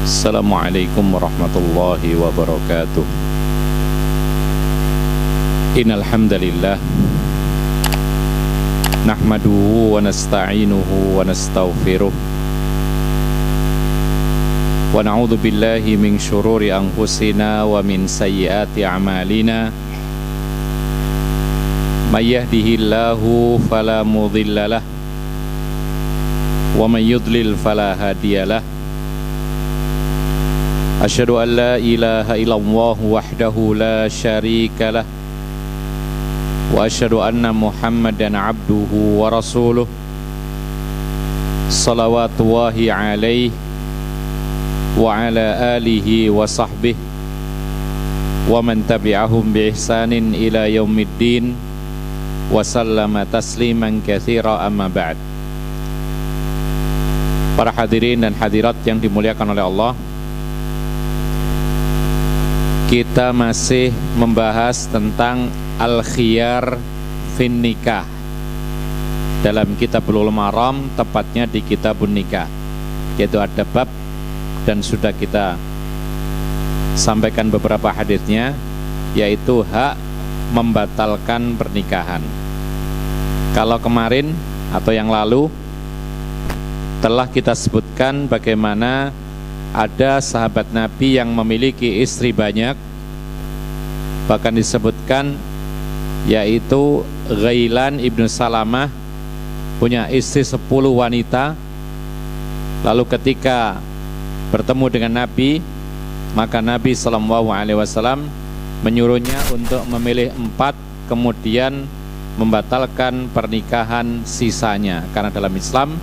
Assalamualaikum warahmatullahi wabarakatuh. Innal hamdalillah nahmaduhu wa nasta'inuhu wa nastaghfiruh wa na'udzu billahi min syururi anfusina wa min sayyiati a'malina. May yahdihillahu fala mudhillalah wa may yudlil fala hadiyalah. Asyhadu an la ilaha illallah wahdahu la syarika lah wa asyhadu anna Muhammadan abduhu wa rasuluh salawatullahi alaihi wa ala alihi wa sahbihi wa man tabi'ahum bi ihsanin ila yaumiddin wa sallama tasliman katsira, amma ba'd. Para hadirin dan hadirat yang dimuliakan oleh Allah, kita masih membahas tentang al-khiyar fin nikah dalam kitab Bulughul Maram, tepatnya di kitabun nikah, yaitu ada bab, dan sudah kita sampaikan beberapa hadisnya, yaitu hak membatalkan pernikahan. Kalau kemarin atau yang lalu telah kita sebutkan bagaimana ada sahabat Nabi yang memiliki istri banyak, bahkan disebutkan yaitu Ghailan ibnu Salamah punya istri 10 wanita. Lalu ketika bertemu dengan Nabi, maka Nabi SAW menyuruhnya untuk memilih 4, kemudian membatalkan pernikahan sisanya, karena dalam Islam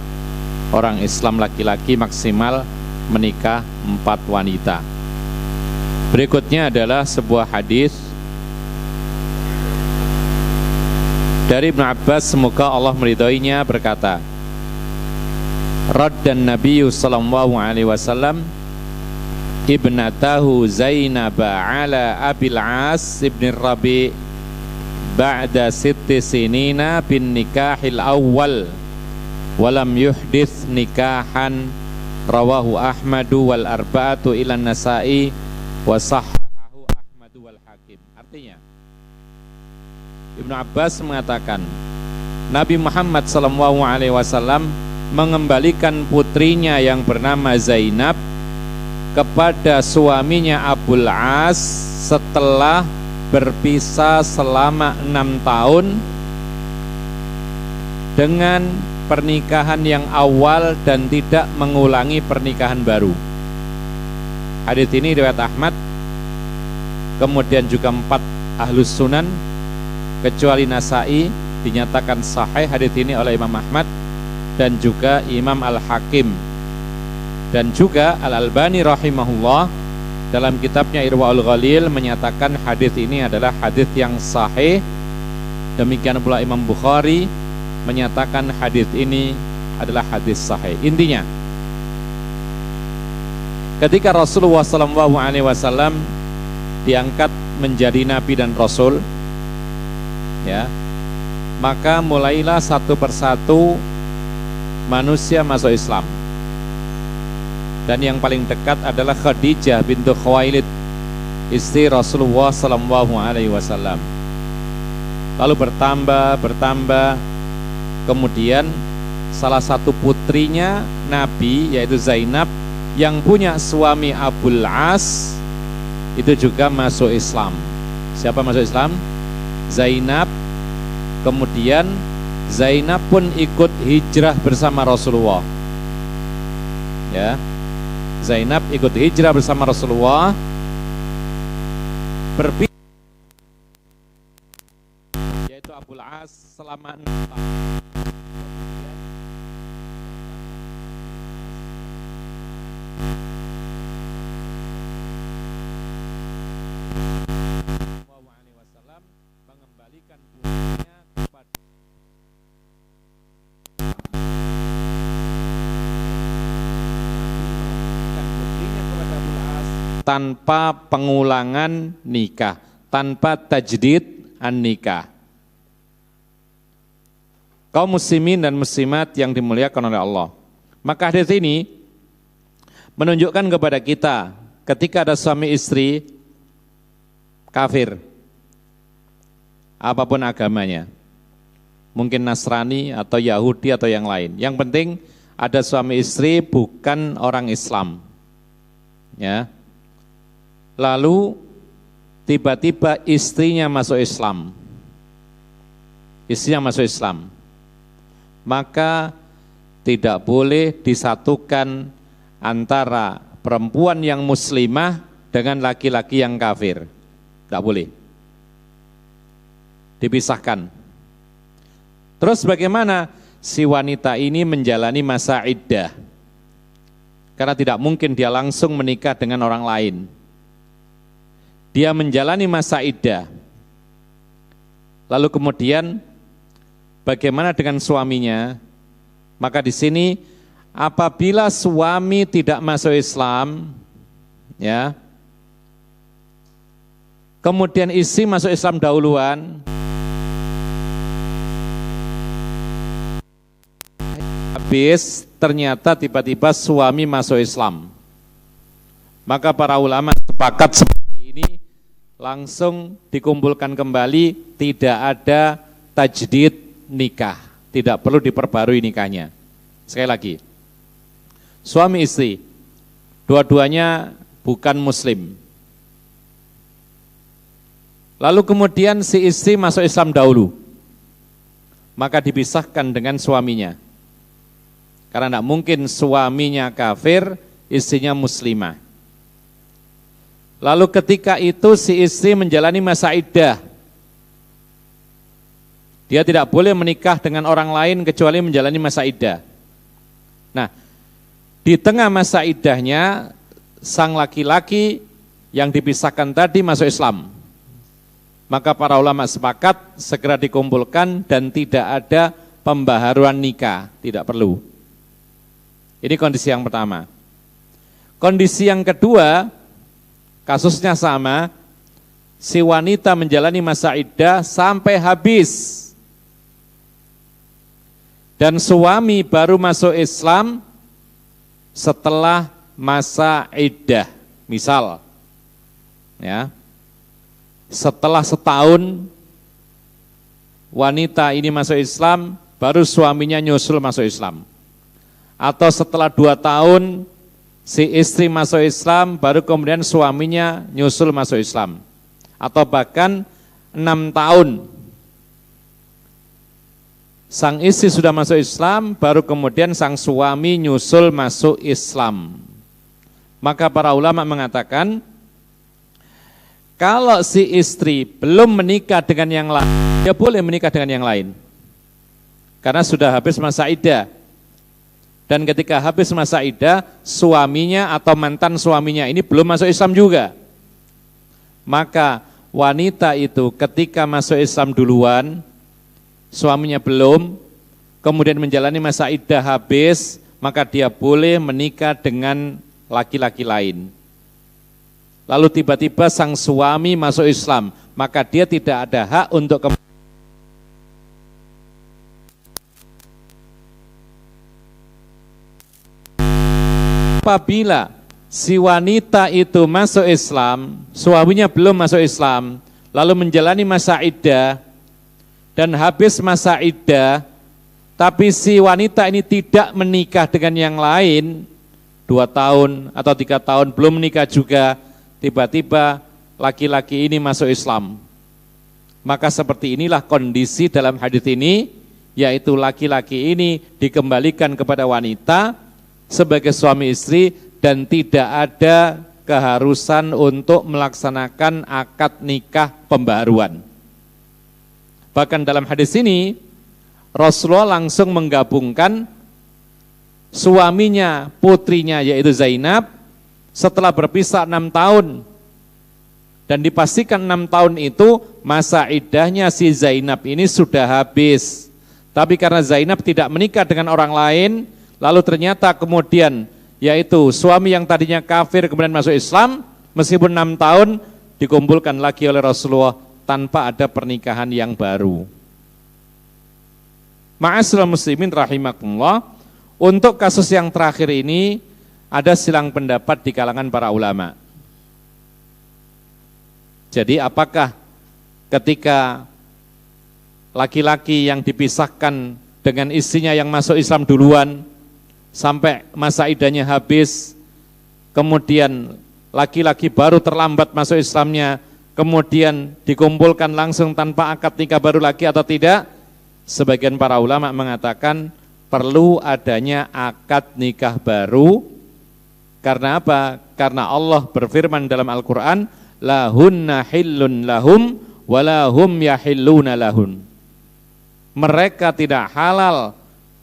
orang Islam laki-laki maksimal menikah 4 wanita. Berikutnya adalah sebuah hadis dari Ibnu Abbas, semoga Allah meridhoinya, berkata, raddan Nabiyyu sallallahu alaihi wasallam ibnatahu Zainab ala Abil As ibn Rabi ba'da 6 sinina bin nikahil awwal walam yuhdits nikahan. Rawahu Ahmadu wal arba'atu ilan Nasa'i wa sahhahu Ahmadu wal Hakim. Artinya, Ibnu Abbas mengatakan Nabi Muhammad SAW mengembalikan putrinya yang bernama Zainab kepada suaminya Abul As setelah berpisah selama 6 tahun dengan pernikahan yang awal dan tidak mengulangi pernikahan baru. Hadis ini riwayat Ahmad, kemudian juga 4 ahlus sunan kecuali Nasa'i dinyatakan sahih hadis ini oleh Imam Ahmad dan juga Imam Al-Hakim, dan juga Al-Albani rahimahullah dalam kitabnya Irwaul Ghalil menyatakan hadis ini adalah hadis yang sahih. Demikian pula Imam Bukhari menyatakan hadis ini adalah hadis sahih. Intinya, ketika Rasulullah SAW diangkat menjadi Nabi dan Rasul, ya, maka mulailah satu persatu manusia masuk Islam. Dan yang paling dekat adalah Khadijah bintu Khuwailid, istri Rasulullah SAW. Lalu bertambah. Kemudian salah satu putrinya Nabi, yaitu Zainab, yang punya suami Abul As, itu juga masuk Islam. Siapa masuk Islam? Zainab. Kemudian Zainab pun ikut hijrah bersama Rasulullah. Ya, Zainab ikut hijrah bersama Rasulullah, berpisah, yaitu Abul As selama 6 tahun. Mengembalikan putrinya kepada Abul As tanpa pengulangan nikah, tanpa tajdid an-nikah. Kaum muslimin dan muslimat yang dimuliakan oleh Allah, maka hadis ini menunjukkan kepada kita ketika ada suami istri kafir, apapun agamanya, mungkin Nasrani atau Yahudi atau yang lain. Yang penting ada suami istri bukan orang Islam, ya. Lalu tiba-tiba istrinya masuk Islam, maka tidak boleh disatukan antara perempuan yang muslimah dengan laki-laki yang kafir. Tidak boleh dipisahkan. Terus bagaimana si wanita ini menjalani masa iddah? Karena tidak mungkin dia langsung menikah dengan orang lain. Dia menjalani masa iddah. Lalu kemudian bagaimana dengan suaminya? Maka di sini apabila suami tidak masuk Islam, ya, kemudian istri masuk Islam dahuluan, habis ternyata tiba-tiba suami masuk Islam, maka para ulama sepakat seperti ini langsung dikumpulkan kembali, tidak ada tajdid nikah, tidak perlu diperbarui nikahnya. Sekali lagi, suami istri dua-duanya bukan muslim, lalu kemudian si istri masuk Islam dahulu, maka dipisahkan dengan suaminya. Karena tidak mungkin suaminya kafir, istrinya muslimah. Lalu ketika itu si istri menjalani masa iddah, dia tidak boleh menikah dengan orang lain kecuali menjalani masa iddah. Nah, di tengah masa iddahnya, sang laki-laki yang dipisahkan tadi masuk Islam. Maka para ulama sepakat segera dikumpulkan dan tidak ada pembaharuan nikah, tidak perlu. Ini kondisi yang pertama. Kondisi yang kedua, kasusnya sama, si wanita menjalani masa iddah sampai habis. Dan suami baru masuk Islam setelah masa iddah. Misal, ya, setelah setahun wanita ini masuk Islam, baru suaminya nyusul masuk Islam. Atau setelah 2 tahun si istri masuk Islam, baru kemudian suaminya nyusul masuk Islam. Atau bahkan 6 tahun sang istri sudah masuk Islam, baru kemudian sang suami nyusul masuk Islam. Maka para ulama mengatakan, kalau si istri belum menikah dengan yang lain, dia boleh menikah dengan yang lain. Karena sudah habis masa iddah. Dan ketika habis masa iddah, suaminya atau mantan suaminya ini belum masuk Islam juga. Maka wanita itu ketika masuk Islam duluan, suaminya belum, kemudian menjalani masa iddah habis, maka dia boleh menikah dengan laki-laki lain. Lalu tiba-tiba sang suami masuk Islam, maka dia tidak ada hak untuk apabila si wanita itu masuk Islam, suaminya belum masuk Islam, lalu menjalani masa iddah, dan habis masa iddah, tapi si wanita ini tidak menikah dengan yang lain, 2 tahun atau 3 tahun belum menikah juga, tiba-tiba laki-laki ini masuk Islam. Maka seperti inilah kondisi dalam hadis ini, yaitu laki-laki ini dikembalikan kepada wanita sebagai suami istri dan tidak ada keharusan untuk melaksanakan akad nikah pembaharuan. Bahkan dalam hadis ini Rasulullah langsung menggabungkan suaminya, putrinya yaitu Zainab setelah berpisah 6 tahun dan dipastikan 6 tahun itu masa iddahnya si Zainab ini sudah habis. Tapi karena Zainab tidak menikah dengan orang lain, lalu ternyata kemudian yaitu suami yang tadinya kafir kemudian masuk Islam, meskipun 6 tahun dikumpulkan lagi oleh Rasulullah tanpa ada pernikahan yang baru. Ma'asyiral muslimin rahimakumullah, untuk kasus yang terakhir ini ada silang pendapat di kalangan para ulama. Jadi apakah ketika laki-laki yang dipisahkan dengan istrinya yang masuk Islam duluan sampai masa iddahnya habis, kemudian laki-laki baru terlambat masuk Islamnya, kemudian dikumpulkan langsung tanpa akad nikah baru lagi atau tidak? Sebagian para ulama mengatakan perlu adanya akad nikah baru. Karena apa? Karena Allah berfirman dalam Al-Quran, lahunna hillun lahum walahum yahilluna lahun. Mereka tidak halal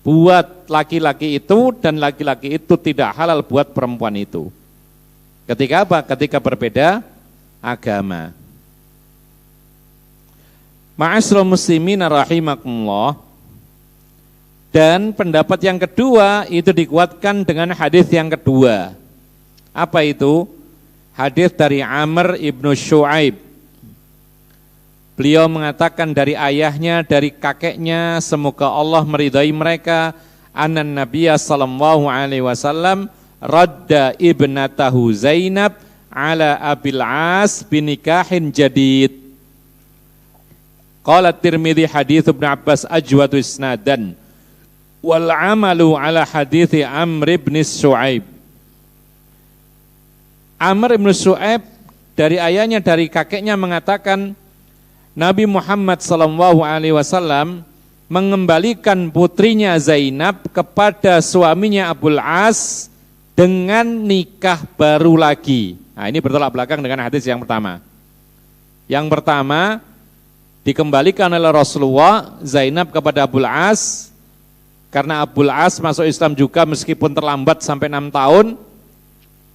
buat laki-laki itu dan laki-laki itu tidak halal buat perempuan itu. Ketika apa? Ketika berbeda agama. Ma'asyiral muslimin rahimakumullah. Dan pendapat yang kedua itu dikuatkan dengan hadis yang kedua. Apa itu? Hadis dari Amr ibnu Shu'aib. Beliau mengatakan dari ayahnya, dari kakeknya, semoga Allah meridai mereka, anan Nabiya sallallahu alaihi wasallam radda ibnatahu Zainab ala Abil As binikahin jadid. Qala Tirmidzi hadits Ibnu Abbas ajwadu isnadan wal amalu ala hadits Amr ibn Shu'aib. Amr ibn Shu'aib dari ayahnya, dari kakeknya mengatakan Nabi Muhammad sallallahu alaihi wasallam mengembalikan putrinya Zainab kepada suaminya Abul As dengan nikah baru lagi. Nah, ini bertolak belakang dengan hadis yang pertama. Yang pertama, dikembalikan oleh Rasulullah Zainab kepada Abul As, karena Abul As masuk Islam juga meskipun terlambat sampai 6 tahun,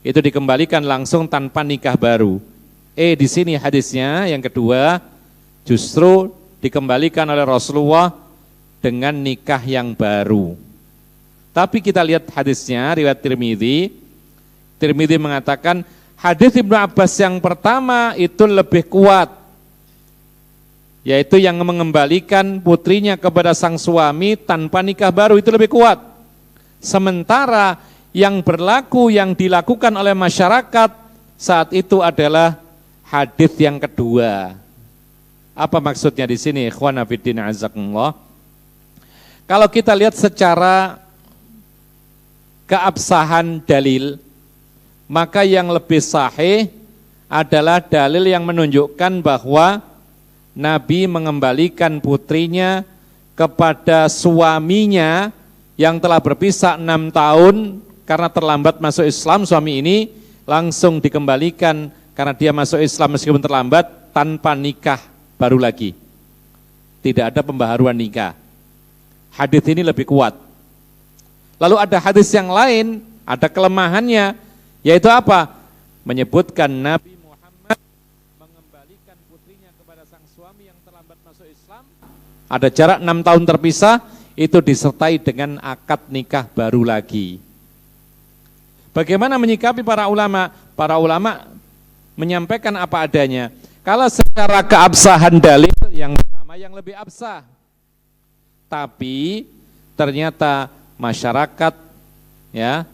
itu dikembalikan langsung tanpa nikah baru. Di sini hadisnya yang kedua, justru dikembalikan oleh Rasulullah dengan nikah yang baru. Tapi kita lihat hadisnya, riwayat Tirmidzi. Tirmidzi mengatakan hadis Ibnu Abbas yang pertama itu lebih kuat, yaitu yang mengembalikan putrinya kepada sang suami tanpa nikah baru, itu lebih kuat. Sementara yang berlaku, yang dilakukan oleh masyarakat saat itu adalah hadis yang kedua. Apa maksudnya di sini? Ikhwan fillah azakumullah. Kalau kita lihat secara keabsahan dalil, maka yang lebih sahih adalah dalil yang menunjukkan bahwa Nabi mengembalikan putrinya kepada suaminya yang telah berpisah 6 tahun karena terlambat masuk Islam. Suami ini langsung dikembalikan karena dia masuk Islam meskipun terlambat tanpa nikah baru lagi. Tidak ada pembaharuan nikah. Hadis ini lebih kuat. Lalu ada hadis yang lain, ada kelemahannya, yaitu apa? Menyebutkan Nabi Muhammad mengembalikan putrinya kepada sang suami yang terlambat masuk Islam. Ada jarak 6 tahun terpisah, itu disertai dengan akad nikah baru lagi. Bagaimana menyikapi para ulama? Para ulama menyampaikan apa adanya. Kalau secara keabsahan dalil, yang pertama yang lebih absah. Tapi ternyata masyarakat ya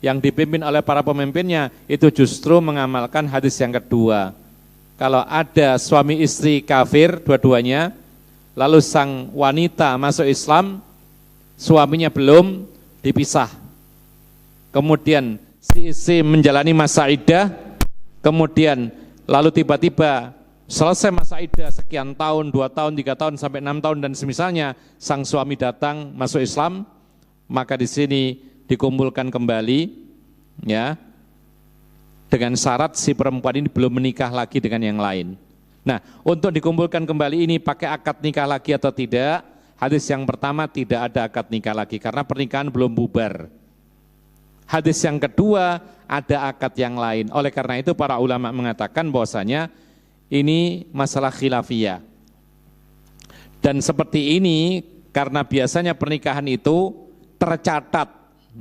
yang dipimpin oleh para pemimpinnya itu justru mengamalkan hadis yang kedua. Kalau ada suami istri kafir dua-duanya, lalu sang wanita masuk Islam, suaminya belum, dipisah. Kemudian si istri menjalani masa iddah, kemudian lalu tiba-tiba selesai masa iddah sekian tahun, 2 tahun, 3 tahun, sampai 6 tahun dan semisalnya, sang suami datang masuk Islam, maka di sini dikumpulkan kembali ya dengan syarat si perempuan ini belum menikah lagi dengan yang lain. Nah, untuk dikumpulkan kembali ini pakai akad nikah lagi atau tidak? Hadis yang pertama tidak ada akad nikah lagi karena pernikahan belum bubar. Hadis yang kedua ada akad yang lain. Oleh karena itu para ulama mengatakan bahwasanya ini masalah khilafiyah. Dan seperti ini karena biasanya pernikahan itu tercatat,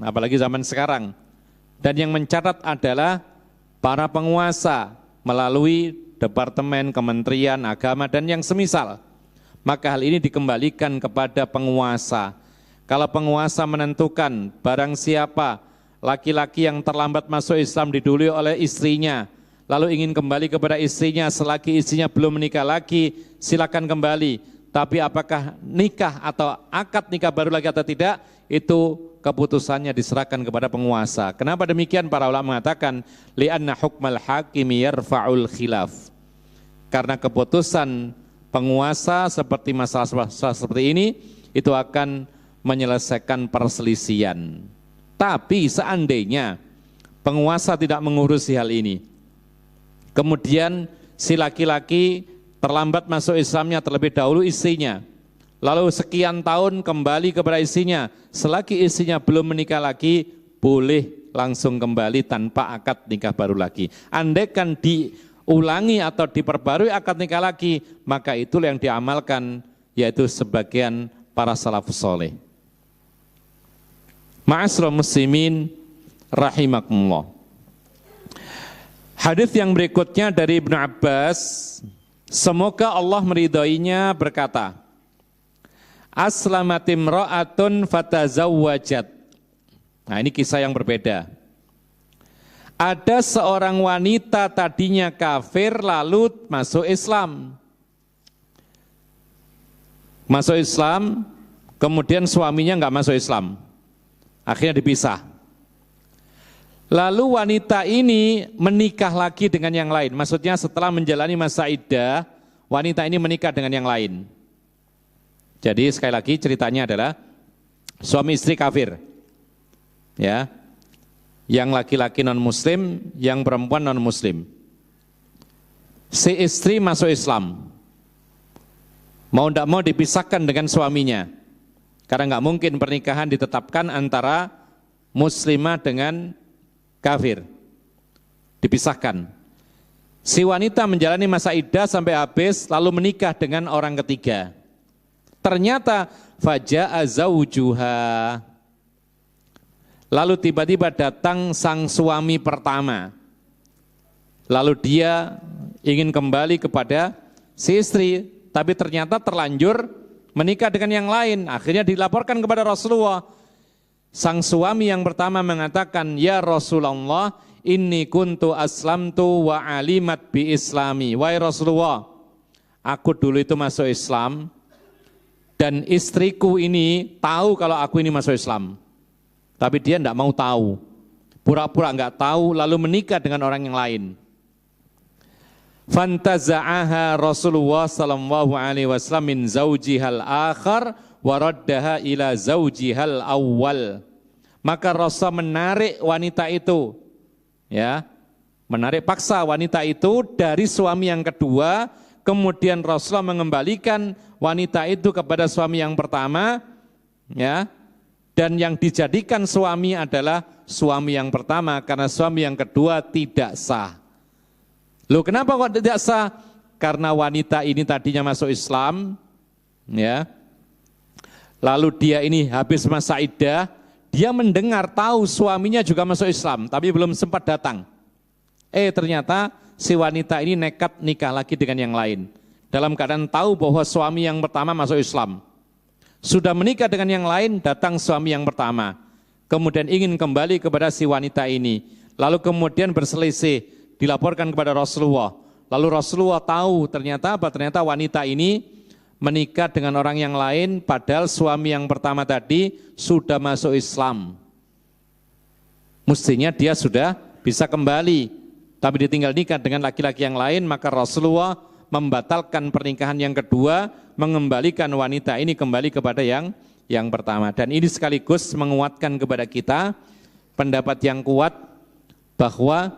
apalagi zaman sekarang. Dan yang mencatat adalah para penguasa melalui departemen, kementerian, agama, dan yang semisal. Maka hal ini dikembalikan kepada penguasa. Kalau penguasa menentukan barang siapa laki-laki yang terlambat masuk Islam didului oleh istrinya, lalu ingin kembali kepada istrinya selagi istrinya belum menikah lagi, silakan kembali. Tapi apakah nikah atau akad nikah baru lagi atau tidak, itu keputusannya diserahkan kepada penguasa. Kenapa demikian? Para ulama mengatakan li'anna hukmal hakimi yarfa'ul khilaf. Karena keputusan penguasa seperti masalah seperti ini itu akan menyelesaikan perselisihan. Tapi seandainya penguasa tidak mengurusi hal ini, kemudian si laki-laki terlambat masuk Islamnya terlebih dahulu istrinya, lalu sekian tahun kembali kepada istrinya, selagi istrinya belum menikah lagi, boleh langsung kembali tanpa akad nikah baru lagi. Andaikan diulangi atau diperbarui akad nikah lagi, maka itulah yang diamalkan, yaitu sebagian para salafus soleh. Ma'asyiral muslimin rahimakumullah. Hadis yang berikutnya dari Ibnu Abbas, semoga Allah meridhoinya, berkata, aslamat imra'atun fatazawwajat. Nah, ini kisah yang berbeda. Ada seorang wanita tadinya kafir lalu masuk Islam. Masuk Islam, kemudian suaminya enggak masuk Islam. Akhirnya dipisah. Lalu wanita ini menikah lagi dengan yang lain. Maksudnya setelah menjalani masa iddah, wanita ini menikah dengan yang lain. Jadi sekali lagi ceritanya adalah suami istri kafir. Ya. Yang laki-laki non muslim, yang perempuan non muslim. Si istri masuk Islam. Mau tidak mau dipisahkan dengan suaminya. Karena nggak mungkin pernikahan ditetapkan antara muslimah dengan kafir. Dipisahkan. Si wanita menjalani masa iddah sampai habis lalu menikah dengan orang ketiga. Ternyata faja'a zaujuha. Lalu tiba-tiba datang sang suami pertama. Lalu dia ingin kembali kepada si istri, tapi ternyata terlanjur menikah dengan yang lain. Akhirnya dilaporkan kepada Rasulullah. Sang suami yang pertama mengatakan, ya Rasulullah, inni kuntu aslamtu wa alimat bi islami. Wahai Rasulullah, aku dulu itu masuk Islam dan istriku ini tahu kalau aku ini masuk Islam. Tapi dia tidak mau tahu. Pura-pura enggak tahu lalu menikah dengan orang yang lain. Fantaza'aha Rasulullah sallallahu alaihi wasallam min zaujihal akhar wa raddaha ila zaujihal awwal. Maka Rasul menarik wanita itu, ya, menarik paksa wanita itu dari suami yang kedua, kemudian Rasulullah mengembalikan wanita itu kepada suami yang pertama, ya, dan yang dijadikan suami adalah suami yang pertama karena suami yang kedua tidak sah. Loh, kenapa kok tidak sah? Karena wanita ini tadinya masuk Islam, ya. Lalu dia ini habis masa iddah, dia mendengar tahu suaminya juga masuk Islam, tapi belum sempat datang. Ternyata si wanita ini nekat nikah lagi dengan yang lain. Dalam keadaan tahu bahwa suami yang pertama masuk Islam. Sudah menikah dengan yang lain, datang suami yang pertama. Kemudian ingin kembali kepada si wanita ini. Lalu kemudian berselisih, dilaporkan kepada Rasulullah. Lalu Rasulullah tahu ternyata apa? Ternyata wanita ini menikah dengan orang yang lain, padahal suami yang pertama tadi sudah masuk Islam. Mestinya dia sudah bisa kembali, tapi ditinggal nikah dengan laki-laki yang lain, maka Rasulullah membatalkan pernikahan yang kedua, mengembalikan wanita ini kembali kepada yang pertama. Dan ini sekaligus menguatkan kepada kita pendapat yang kuat bahwa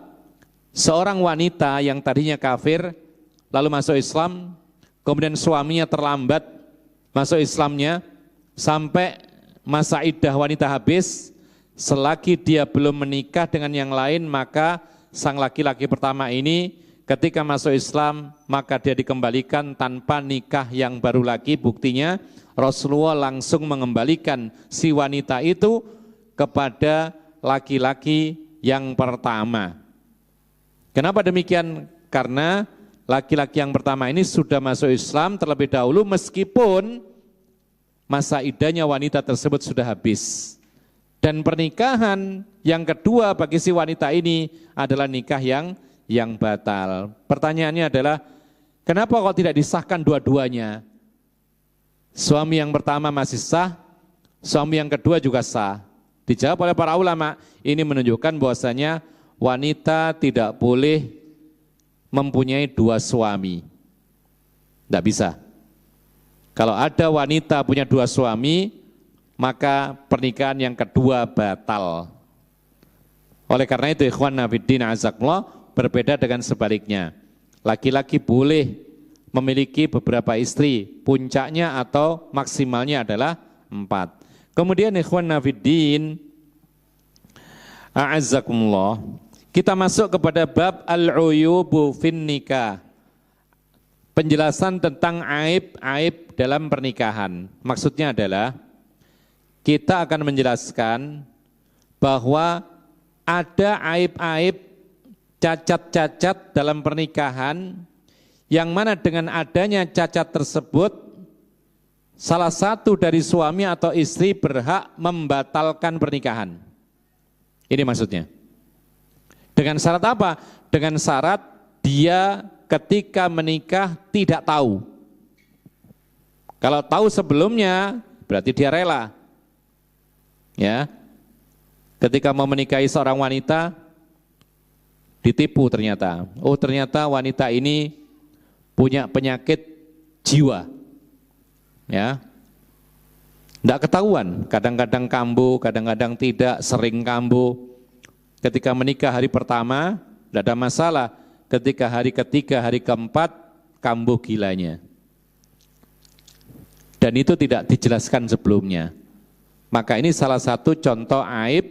seorang wanita yang tadinya kafir lalu masuk Islam, kemudian suaminya terlambat masuk Islamnya sampai masa iddah wanita habis, selagi dia belum menikah dengan yang lain, maka sang laki-laki pertama ini ketika masuk Islam, maka dia dikembalikan tanpa nikah yang baru lagi. Buktinya Rasulullah langsung mengembalikan si wanita itu kepada laki-laki yang pertama. Kenapa demikian? Karena laki-laki yang pertama ini sudah masuk Islam terlebih dahulu meskipun masa iddahnya wanita tersebut sudah habis. Dan pernikahan yang kedua bagi si wanita ini adalah nikah yang batal. Pertanyaannya adalah, kenapa kok tidak disahkan dua-duanya? Suami yang pertama masih sah, suami yang kedua juga sah. Dijawab oleh para ulama, ini menunjukkan bahwasanya wanita tidak boleh mempunyai dua suami. Tidak bisa. Kalau ada wanita punya dua suami, maka pernikahan yang kedua batal. Oleh karena itu ikhwan fiddin azakumullah, berbeda dengan sebaliknya. Laki-laki boleh memiliki beberapa istri, puncaknya atau maksimalnya adalah 4. Kemudian ikhwan fiddin azakumullah, kita masuk kepada bab al-uyubu fin nikah. Penjelasan tentang aib-aib dalam pernikahan. Maksudnya adalah kita akan menjelaskan bahwa ada aib-aib, cacat-cacat dalam pernikahan yang mana dengan adanya cacat tersebut salah satu dari suami atau istri berhak membatalkan pernikahan. Ini maksudnya. Dengan syarat apa? Dengan syarat dia ketika menikah tidak tahu. Kalau tahu sebelumnya berarti dia rela. Ya, ketika mau menikahi seorang wanita ditipu ternyata. Oh ternyata wanita ini punya penyakit jiwa. Ya, tidak ketahuan. Kadang-kadang kambuh, kadang-kadang tidak, sering kambuh. Ketika menikah hari pertama tidak ada masalah. Ketika hari ketiga, hari keempat kambuh gilanya. Dan itu tidak dijelaskan sebelumnya. Maka ini salah satu contoh aib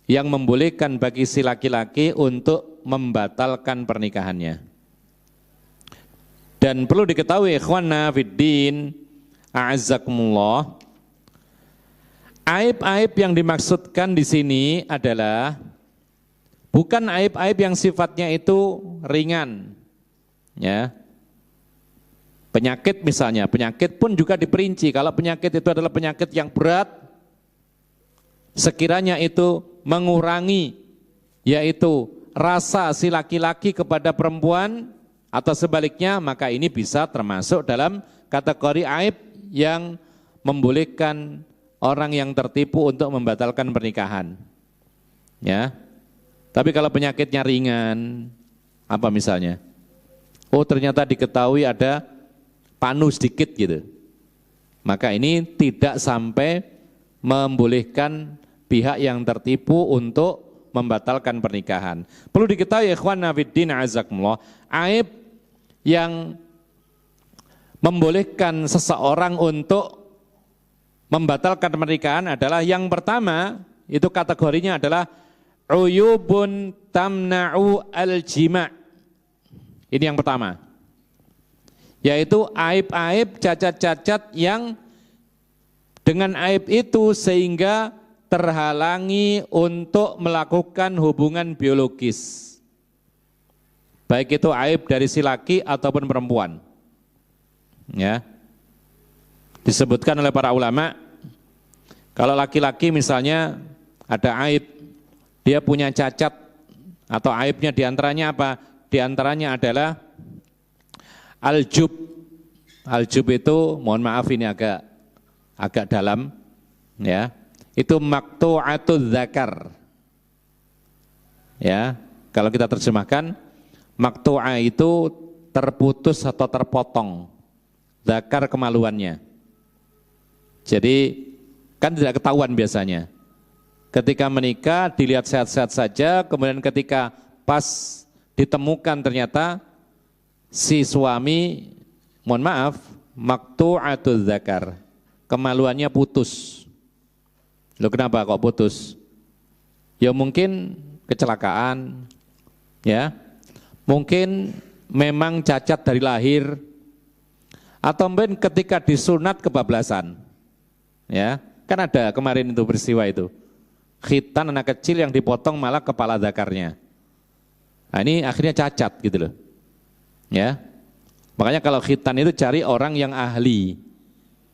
yang membolehkan bagi si laki-laki untuk membatalkan pernikahannya. Dan perlu diketahui ikhwanna fiddin a'azzakumullah, aib-aib yang dimaksudkan di sini adalah bukan aib-aib yang sifatnya itu ringan. Ya. Penyakit misalnya, penyakit pun juga diperinci. Kalau penyakit itu adalah penyakit yang berat, sekiranya itu mengurangi yaitu rasa si laki-laki kepada perempuan atau sebaliknya, maka ini bisa termasuk dalam kategori aib yang membolehkan orang yang tertipu untuk membatalkan pernikahan. Ya. Tapi kalau penyakitnya ringan, apa misalnya? Oh ternyata diketahui ada panu sedikit gitu. Maka ini tidak sampai membolehkan pihak yang tertipu untuk membatalkan pernikahan. Perlu diketahui ikhwan fiddin azakumullah, aib yang membolehkan seseorang untuk membatalkan pernikahan adalah yang pertama, itu kategorinya adalah uyubun tamna'u al-jima'. Ini yang pertama. Yaitu aib-aib, cacat-cacat yang dengan aib itu sehingga terhalangi untuk melakukan hubungan biologis. Baik itu aib dari si laki ataupun perempuan. Ya. Disebutkan oleh para ulama, kalau laki-laki misalnya ada aib, dia punya cacat atau aibnya diantaranya apa? Diantaranya adalah aljub. Aljub itu, mohon maaf ini agak dalam, ya. Itu maqtu'atul dzakar. Ya, kalau kita terjemahkan, maqtu'a itu terputus atau terpotong. Dzakar kemaluannya. Jadi kan tidak ketahuan biasanya. Ketika menikah dilihat sehat-sehat saja, kemudian ketika pas ditemukan ternyata si suami, mohon maaf, maqtu'atul dzakar, kemaluannya putus. Loh kenapa kok putus? Ya mungkin kecelakaan, ya, mungkin memang cacat dari lahir, atau mungkin ketika disunat kebablasan, ya, kan ada kemarin itu peristiwa itu, khitan anak kecil yang dipotong malah kepala dzakarnya. Nah ini akhirnya cacat gitu loh. Ya, makanya kalau khitan itu cari orang yang ahli,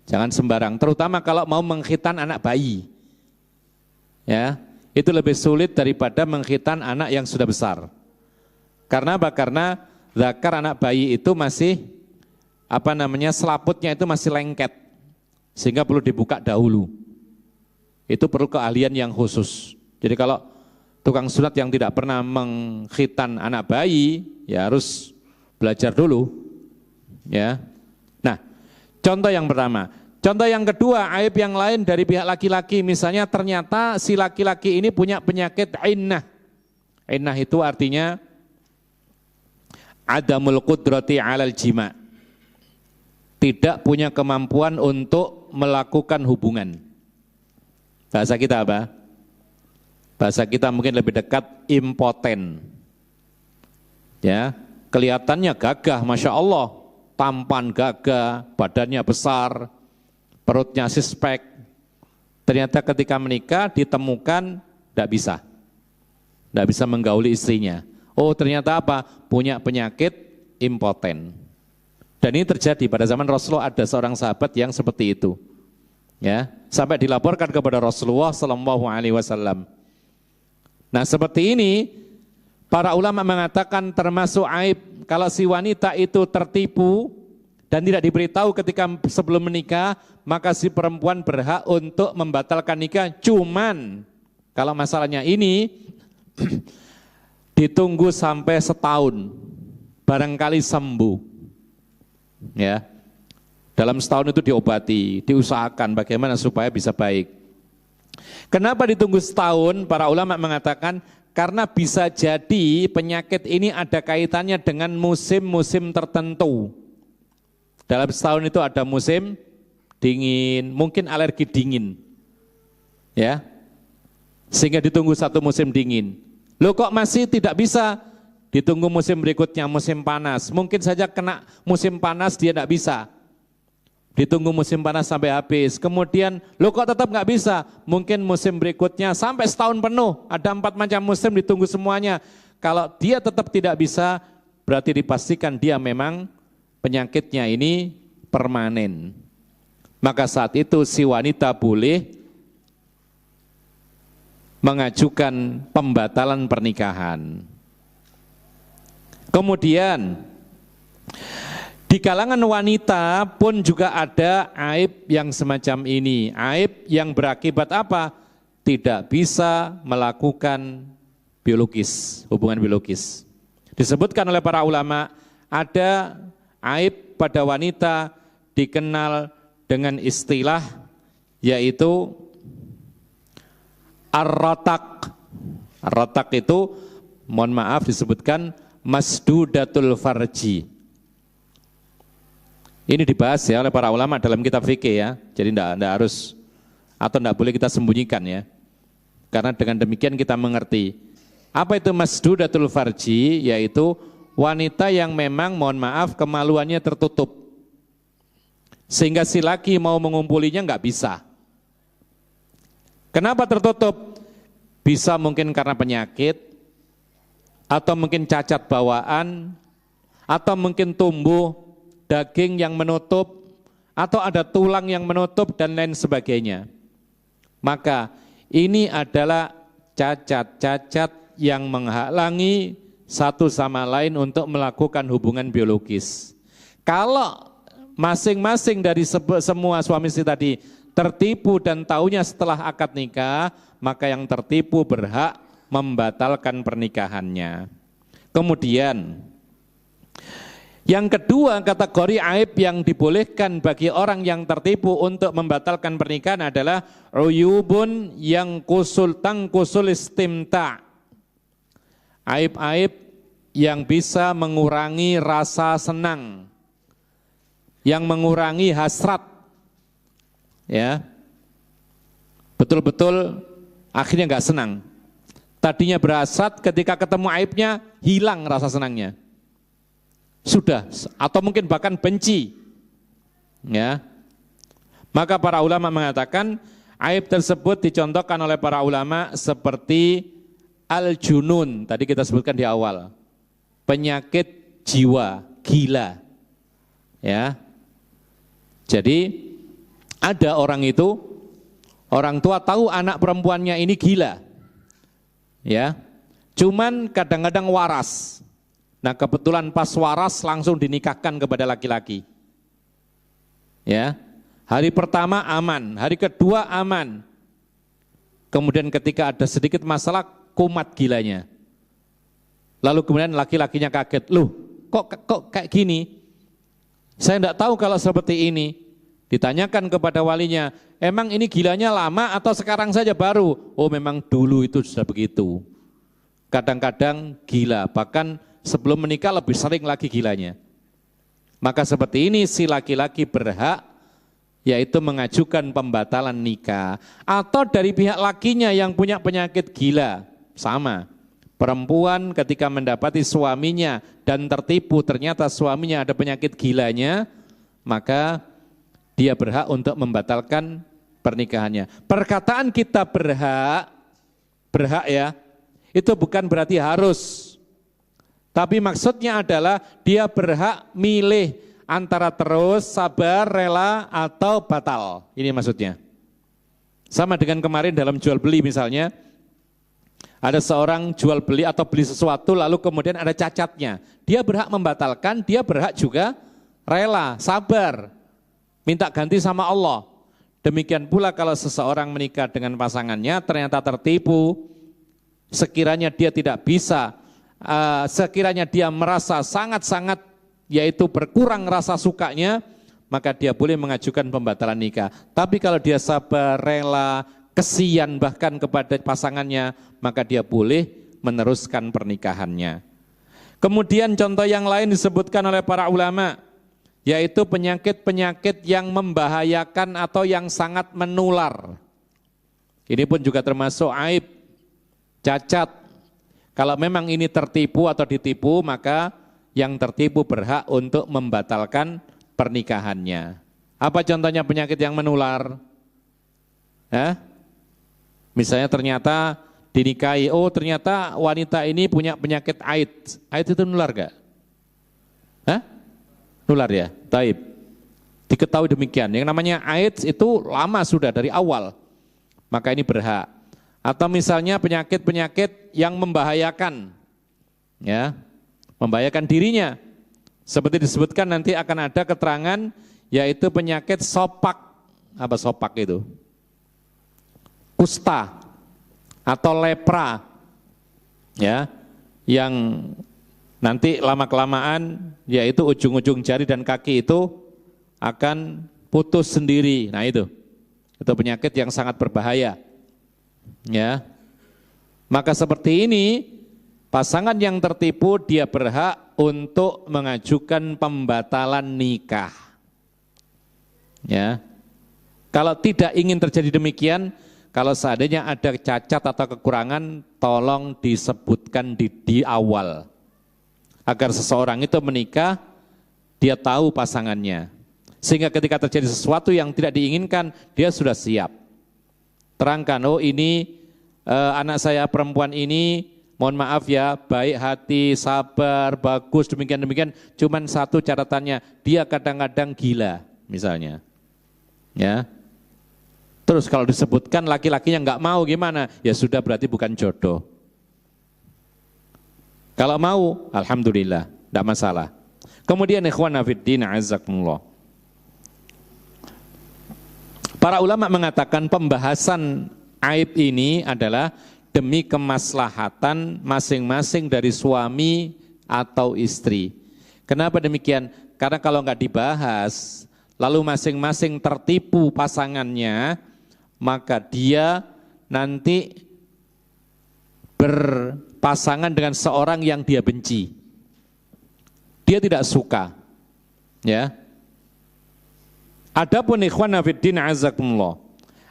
jangan sembarang. Terutama kalau mau mengkhitan anak bayi, Ya, itu lebih sulit daripada mengkhitan anak yang sudah besar. Karena apa? Karena zakar anak bayi itu masih selaputnya itu masih lengket, sehingga perlu dibuka dahulu. Itu perlu keahlian yang khusus. Jadi kalau tukang sunat yang tidak pernah mengkhitan anak bayi, ya harus belajar dulu. Ya. Nah, contoh yang pertama. Contoh yang kedua, aib yang lain dari pihak laki-laki, misalnya ternyata si laki-laki ini punya penyakit innah. Innah itu artinya adamul qudrati alal jima'. Tidak punya kemampuan untuk melakukan hubungan. Bahasa kita apa? Bahasa kita mungkin lebih dekat impoten. Ya, kelihatannya gagah, Masya Allah, tampan gagah, badannya besar, perutnya sispek. Ternyata ketika menikah ditemukan tidak bisa menggauli istrinya. Oh, ternyata apa? Punya penyakit impoten. Dan ini terjadi pada zaman Rasulullah, ada seorang sahabat yang seperti itu. Ya, sampai dilaporkan kepada Rasulullah sallallahu alaihi wasallam. Nah, seperti ini para ulama mengatakan termasuk aib kalau si wanita itu tertipu dan tidak diberitahu ketika sebelum menikah, maka si perempuan berhak untuk membatalkan nikah. Cuman kalau masalahnya ini ditunggu sampai setahun, barangkali sembuh. Ya, dalam setahun itu diobati, diusahakan bagaimana supaya bisa baik. Kenapa ditunggu setahun? Para ulama mengatakan karena bisa jadi penyakit ini ada kaitannya dengan musim-musim tertentu. Dalam setahun itu ada musim dingin, mungkin alergi dingin. Ya. Sehingga ditunggu satu musim dingin. Loh, kok masih tidak bisa ditunggu musim berikutnya, musim panas? Mungkin saja kena musim panas dia tidak bisa. Ditunggu musim panas sampai habis. Kemudian, loh kok tetap nggak bisa? Mungkin musim berikutnya sampai setahun penuh. Ada 4 macam musim ditunggu semuanya. Kalau dia tetap tidak bisa, berarti dipastikan dia memang penyakitnya ini permanen. Maka saat itu si wanita boleh mengajukan pembatalan pernikahan. Kemudian di kalangan wanita pun juga ada aib yang semacam ini. Aib yang berakibat apa? Tidak bisa melakukan biologis, hubungan biologis. Disebutkan oleh para ulama, ada aib pada wanita dikenal dengan istilah yaitu ar-ratak. Ar-ratak itu, mohon maaf disebutkan masdudatul farji. Ini dibahas ya oleh para ulama dalam kitab fikih ya. Jadi tidak harus atau tidak boleh kita sembunyikan ya. Karena dengan demikian kita mengerti. Apa itu masdudatul farji? Yaitu wanita yang memang mohon maaf kemaluannya tertutup. Sehingga si laki mau mengumpulinya nggak bisa. Kenapa tertutup? Bisa mungkin karena penyakit, atau mungkin cacat bawaan, atau mungkin tumbuh daging yang menutup, atau ada tulang yang menutup dan lain sebagainya. Maka ini adalah cacat-cacat yang menghalangi satu sama lain untuk melakukan hubungan biologis. Kalau masing-masing dari semua suami istri tadi tertipu dan taunya setelah akad nikah, maka yang tertipu berhak membatalkan pernikahannya. Kemudian yang kedua, kategori aib yang dibolehkan bagi orang yang tertipu untuk membatalkan pernikahan adalah uyubun yang kusul istimta. Aib-aib yang bisa mengurangi rasa senang, yang mengurangi hasrat. Ya. Betul-betul akhirnya enggak senang. Tadinya berhasrat, ketika ketemu aibnya hilang rasa senangnya. Sudah, atau mungkin bahkan benci. Ya. Maka para ulama mengatakan aib tersebut dicontohkan oleh para ulama seperti al-junun, tadi kita sebutkan di awal. Penyakit jiwa, gila. Ya. Jadi ada orang itu Orang tua tahu anak perempuannya ini gila. Ya. Cuman kadang-kadang waras. Nah, kebetulan pas waras langsung dinikahkan kepada laki-laki. Ya. Hari pertama aman, hari kedua aman. Kemudian ketika ada sedikit masalah, kumat gilanya. Lalu kemudian laki-lakinya kaget, loh kok kayak gini? Saya tidak tahu kalau seperti ini. Ditanyakan kepada walinya, emang ini gilanya lama atau sekarang saja baru? Oh memang dulu itu sudah begitu. Kadang-kadang gila, bahkan sebelum menikah lebih sering lagi gilanya. Maka seperti ini si laki-laki berhak yaitu mengajukan pembatalan nikah. Atau dari pihak lakinya yang punya penyakit gila, sama. Perempuan ketika mendapati suaminya dan tertipu ternyata suaminya ada penyakit gilanya, maka dia berhak untuk membatalkan pernikahannya. Perkataan kita berhak ya, itu bukan berarti harus. Tapi maksudnya adalah dia berhak milih antara terus, sabar, rela, atau batal. Ini maksudnya. Sama dengan kemarin dalam jual beli misalnya, ada seorang jual beli atau beli sesuatu lalu kemudian ada cacatnya. Dia berhak membatalkan, dia berhak juga rela, sabar, minta ganti sama Allah. Demikian pula kalau seseorang menikah dengan pasangannya ternyata tertipu, sekiranya dia tidak bisa, sekiranya dia merasa sangat-sangat yaitu berkurang rasa sukanya, maka dia boleh mengajukan pembatalan nikah. Tapi kalau dia sabar, rela, kesian bahkan kepada pasangannya, maka dia boleh meneruskan pernikahannya. Kemudian contoh yang lain disebutkan oleh para ulama, yaitu penyakit-penyakit yang membahayakan atau yang sangat menular. Ini pun juga termasuk aib, cacat. Kalau memang ini tertipu atau ditipu, maka yang tertipu berhak untuk membatalkan pernikahannya. Apa contohnya penyakit yang menular? Misalnya ternyata dinikahi, oh ternyata wanita ini punya penyakit AIDS. AIDS itu nular gak? Nular ya, taib. Diketahui demikian. Yang namanya AIDS itu lama sudah dari awal. Maka ini berhak. Atau misalnya penyakit-penyakit yang membahayakan, ya, membahayakan dirinya. Seperti disebutkan nanti akan ada keterangan, yaitu penyakit sopak. Apa sopak itu? Kusta atau lepra, ya, yang nanti lama-kelamaan yaitu ujung-ujung jari dan kaki itu akan putus sendiri. Nah itu penyakit yang sangat berbahaya. Ya, maka seperti ini pasangan yang tertipu dia berhak untuk mengajukan pembatalan nikah. Ya, kalau tidak ingin terjadi demikian, kalau seandainya ada cacat atau kekurangan, tolong disebutkan di awal. Agar seseorang itu menikah, dia tahu pasangannya. Sehingga ketika terjadi sesuatu yang tidak diinginkan, dia sudah siap. Terangkan, oh ini anak saya perempuan ini, mohon maaf ya, baik hati, sabar, bagus, demikian-demikian. Cuman satu catatannya, dia kadang-kadang gila, misalnya. Ya. Terus kalau disebutkan laki-lakinya nggak mau gimana? Ya sudah berarti bukan jodoh. Kalau mau, alhamdulillah, tidak masalah. Kemudian ikhwan fiddin azakumullah. Para ulama mengatakan pembahasan aib ini adalah demi kemaslahatan masing-masing dari suami atau istri. Kenapa demikian? Karena kalau nggak dibahas, lalu masing-masing tertipu pasangannya, maka dia nanti berpasangan dengan seorang yang dia benci. Dia tidak suka. Ya. Adapun ikhwan fiddin azakumullah,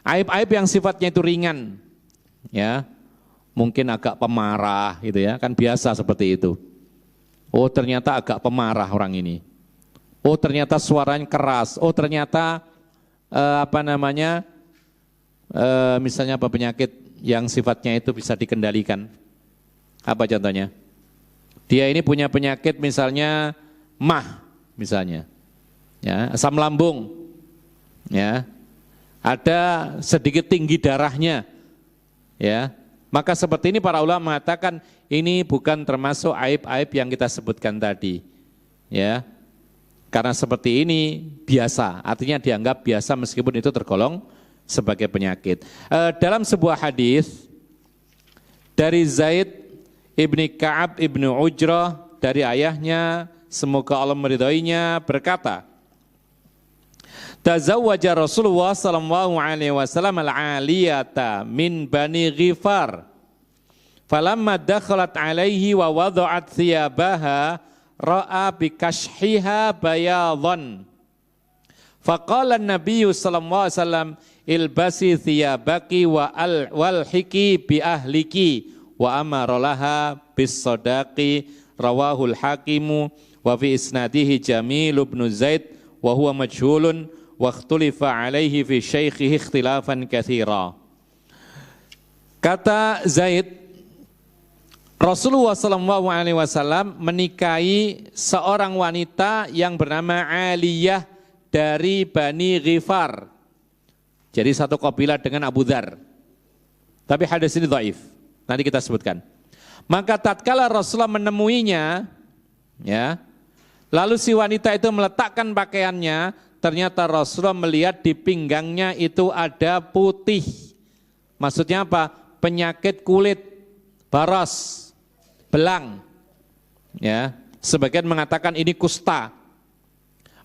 aib-aib yang sifatnya itu ringan, ya, mungkin agak pemarah gitu ya, kan biasa seperti itu. Oh ternyata agak pemarah orang ini. Oh ternyata suaranya keras. Oh ternyata misalnya apa penyakit yang sifatnya itu bisa dikendalikan. Apa contohnya? Dia ini punya penyakit misalnya misalnya, ya, asam lambung, ya, ada sedikit tinggi darahnya, ya, maka seperti ini para ulama mengatakan ini bukan termasuk aib-aib yang kita sebutkan tadi, ya, karena seperti ini biasa, artinya dianggap biasa meskipun itu tergolong sebagai penyakit. Dalam sebuah hadis dari Zaid ibni Ka'ab ibnu Ujrah dari ayahnya, semoga Allah meridhoinya, berkata, tazawwaja Rasulullah sallallahu alaihi wasallam al-aliyata min Bani Ghifar. Falamma dakhalat alaihi wa wada'at thiyabaha ra'a bi kashhiha bayadhan. Faqala an-nabiy sallallahu alaihi wasallam ilbasi thiyabaki walhiki bi ahliki wa amara laha bis sadaqi. Rawahul Hakimu wa fi isnadihi Jamil ibn Zaid wa huwa majhulun wa ikhtulifa alaihi fi syaikhihi ikhtilafan katsira. Kata Zaid, Rasulullah SAW menikahi seorang wanita yang bernama Aliyah dari Bani Ghifar. Jadi satu kabilah dengan Abu Dzar. Tapi hadis ini dhaif. Nanti kita sebutkan. Maka tatkala Rasulullah menemuinya, ya, lalu si wanita itu meletakkan pakaiannya, ternyata Rasulullah melihat di pinggangnya itu ada putih. Maksudnya apa? Penyakit kulit, baros, belang. Ya, sebagian mengatakan ini kusta.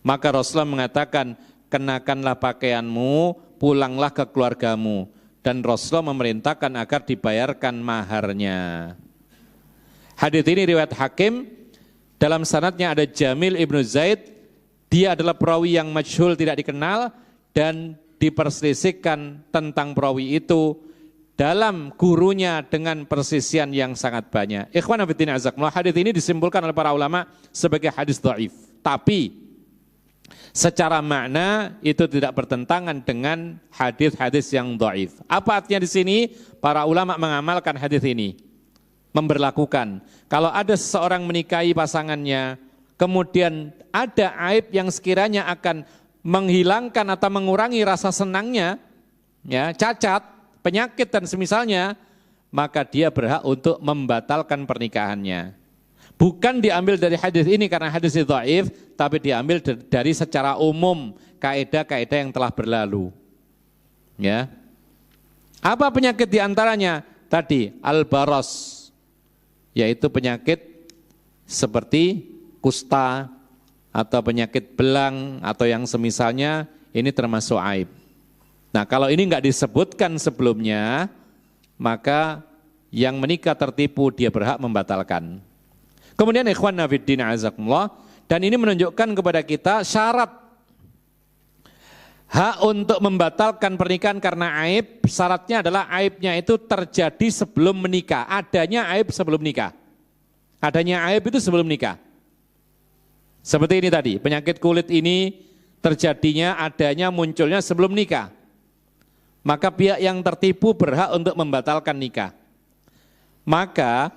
Maka Rasulullah mengatakan, kenakanlah pakaianmu, pulanglah ke keluargamu. Dan Rasulullah memerintahkan agar dibayarkan maharnya. Hadits ini riwayat Hakim, dalam sanadnya ada Jamil ibnu Zaid, dia adalah perawi yang majhul, tidak dikenal, dan diperselisihkan tentang perawi itu dalam gurunya dengan persisian yang sangat banyak. Ikhwan fillah azakumullah, hadits ini disimpulkan oleh para ulama sebagai hadis dhaif. Tapi secara makna itu tidak bertentangan dengan hadis-hadis yang dhaif. Apa artinya di sini? Para ulama mengamalkan hadis ini. Memberlakukan, kalau ada seseorang menikahi pasangannya, kemudian ada aib yang sekiranya akan menghilangkan atau mengurangi rasa senangnya, ya, cacat, penyakit dan semisalnya, maka dia berhak untuk membatalkan pernikahannya. Bukan diambil dari hadis ini karena hadis itu dhaif, tapi diambil dari secara umum kaidah-kaidah yang telah berlalu. Ya. Apa penyakit diantaranya? Tadi al-baros, yaitu penyakit seperti kusta atau penyakit belang atau yang semisalnya, ini termasuk aib. Nah, kalau ini enggak disebutkan sebelumnya, maka yang menikah tertipu dia berhak membatalkan. Kemudian ikhwan nafiddin azakumullah, dan ini menunjukkan kepada kita syarat hak untuk membatalkan pernikahan karena aib. Syaratnya adalah aibnya itu terjadi sebelum menikah. Adanya aib sebelum nikah. Adanya aib itu sebelum nikah. Seperti ini tadi, penyakit kulit ini terjadinya, adanya, munculnya sebelum nikah. Maka pihak yang tertipu berhak untuk membatalkan nikah. Maka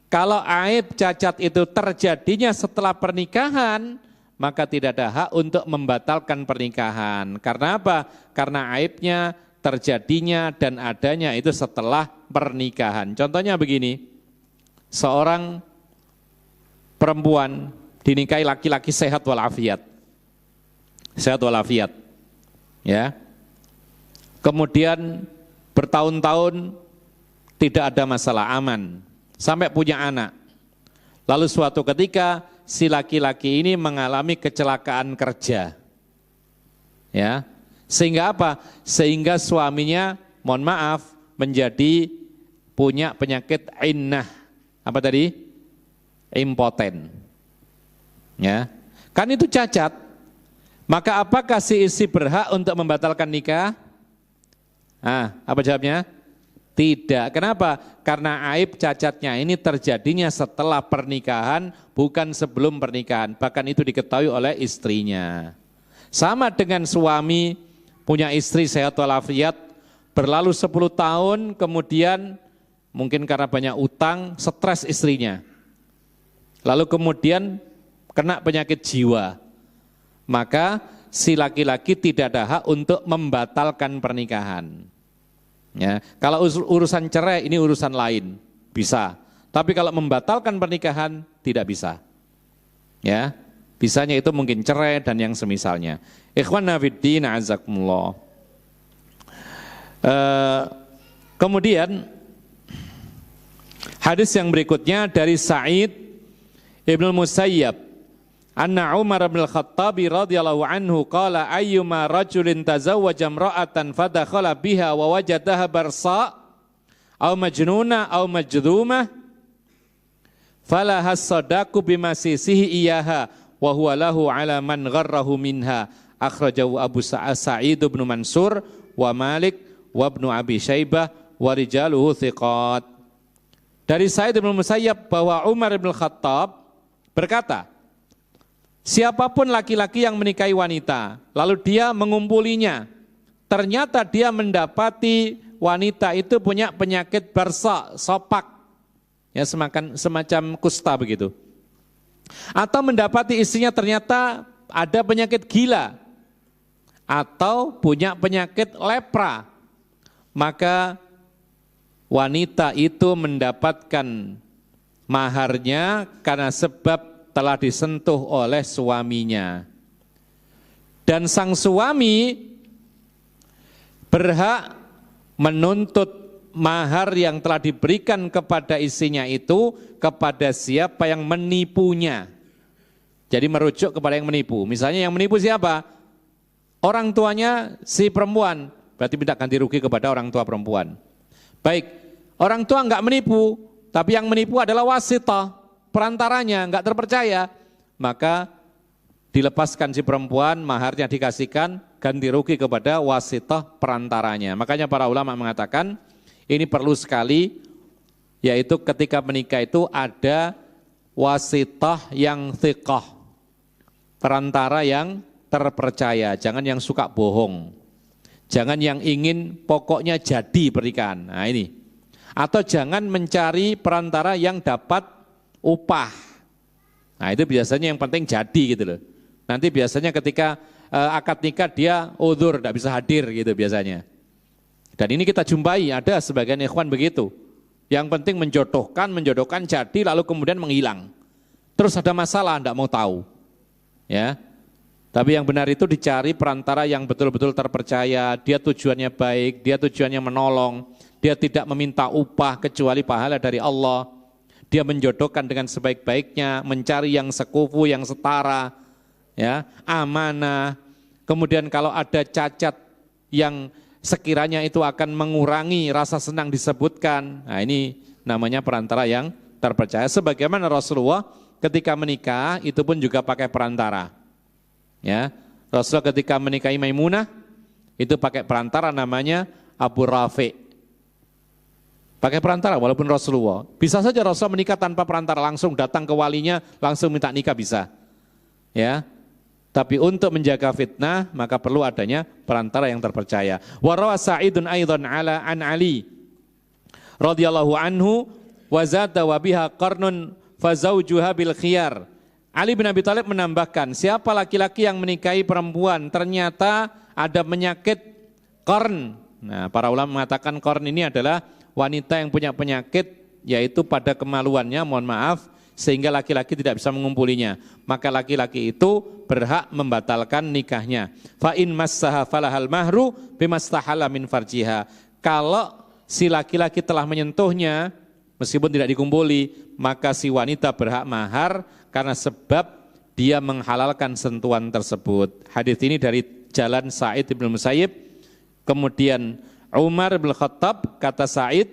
kalau aib cacat itu terjadinya setelah pernikahan, maka tidak ada hak untuk membatalkan pernikahan. Karena apa? Karena aibnya terjadinya dan adanya itu setelah pernikahan. Contohnya begini, seorang perempuan dinikahi laki-laki sehat walafiat. Sehat walafiat. Ya. Kemudian bertahun-tahun tidak ada masalah, aman, sampai punya anak. Lalu suatu ketika si laki-laki ini mengalami kecelakaan kerja. Ya. Sehingga apa? Sehingga suaminya, mohon maaf, menjadi punya penyakit innah. Apa tadi? Impoten. Ya. Kan itu cacat. Maka apakah si istri berhak untuk membatalkan nikah? Apa jawabnya? Tidak. Kenapa? Karena aib cacatnya ini terjadinya setelah pernikahan, bukan sebelum pernikahan. Bahkan itu diketahui oleh istrinya. Sama dengan suami punya istri sehat walafiat, berlalu 10 tahun, kemudian mungkin karena banyak utang, stres istrinya. Lalu kemudian kena penyakit jiwa. Maka si laki-laki tidak ada hak untuk membatalkan pernikahan. Ya, kalau urusan cerai ini urusan lain, bisa. Tapi kalau membatalkan pernikahan tidak bisa. Ya, bisanya itu mungkin cerai dan yang semisalnya. Ikhwanna fiddin azakumullah. Kemudian hadis yang berikutnya dari Sa'id Ibnu Musayyab, anna Umar bin Khattab radhiyallahu anhu qala ayyuma rajulin tazawwaja imra'atan fadakhala biha wa wajadaha barsa aw majnuna aw majdhumah fala hasadaqu bimasisihi iyaha wa huwa lahu ala man gharrahu minha, akhrajahu Abu Sa'id bin Mansur wa Malik wa Ibnu Abi Syaibah wa rijaluhu thiqat. Dari Sa'id bin Musayyab bahwa Umar bin Khattab berkata, siapapun laki-laki yang menikahi wanita, lalu dia mengumpulinya, ternyata dia mendapati wanita itu punya penyakit barsa, sopak, ya semacam kusta begitu. Atau mendapati istrinya ternyata ada penyakit gila, atau punya penyakit lepra, maka wanita itu mendapatkan maharnya karena sebab telah disentuh oleh suaminya. Dan sang suami berhak menuntut mahar yang telah diberikan kepada istrinya itu kepada siapa yang menipunya. Jadi merujuk kepada yang menipu. Misalnya yang menipu siapa? Orang tuanya si perempuan, berarti minta ganti rugi kepada orang tua perempuan. Baik, orang tua enggak menipu, tapi yang menipu adalah wasitah, perantaranya, enggak terpercaya, maka dilepaskan si perempuan, maharnya dikasihkan, ganti rugi kepada wasitah perantaranya. Makanya para ulama mengatakan ini perlu sekali, yaitu ketika menikah itu ada wasitah yang thiqah, perantara yang terpercaya, jangan yang suka bohong, jangan yang ingin pokoknya jadi pernikahan. Nah ini, atau jangan mencari perantara yang dapat upah. Nah itu biasanya yang penting jadi gitu loh. Nanti biasanya ketika akad nikah dia uzur, tidak bisa hadir gitu biasanya. Dan ini kita jumpai ada sebagian ikhwan begitu. Yang penting menjodohkan jadi lalu kemudian menghilang. Terus ada masalah, tidak mau tahu. Ya. Tapi yang benar itu dicari perantara yang betul-betul terpercaya, dia tujuannya baik, dia tujuannya menolong, dia tidak meminta upah kecuali pahala dari Allah. Dia menjodohkan dengan sebaik-baiknya, mencari yang sekufu, yang setara, ya, amanah. Kemudian kalau ada cacat yang sekiranya itu akan mengurangi rasa senang disebutkan. Nah ini namanya perantara yang terpercaya. Sebagaimana Rasulullah ketika menikah itu pun juga pakai perantara. Ya, Rasulullah ketika menikahi Maimunah itu pakai perantara namanya Abu Rafi. Pakai perantara walaupun Rasulullah. Bisa saja Rasulullah menikah tanpa perantara, langsung datang ke walinya, langsung minta nikah bisa. Ya. Tapi untuk menjaga fitnah maka perlu adanya perantara yang terpercaya. Wa rawa Sa'idun aidan ala an Ali radhiyallahu anhu wa zata wa biha qarnun fa zawjuha bil khiyar. Ali bin Abi Thalib menambahkan, siapa laki-laki yang menikahi perempuan ternyata ada penyakit qarn. Nah, para ulama mengatakan qarn ini adalah wanita yang punya penyakit yaitu pada kemaluannya, mohon maaf, sehingga laki-laki tidak bisa mengumpulinya. Maka laki-laki itu berhak membatalkan nikahnya. Fa in massaha falahal mahru bimastahala min farjiha. Kalau si laki-laki telah menyentuhnya meskipun tidak dikumpuli, maka si wanita berhak mahar karena sebab dia menghalalkan sentuhan tersebut. Hadis ini dari jalan Sa'id bin Musayyib. Kemudian Umar bin Khattab, kata Sa'id,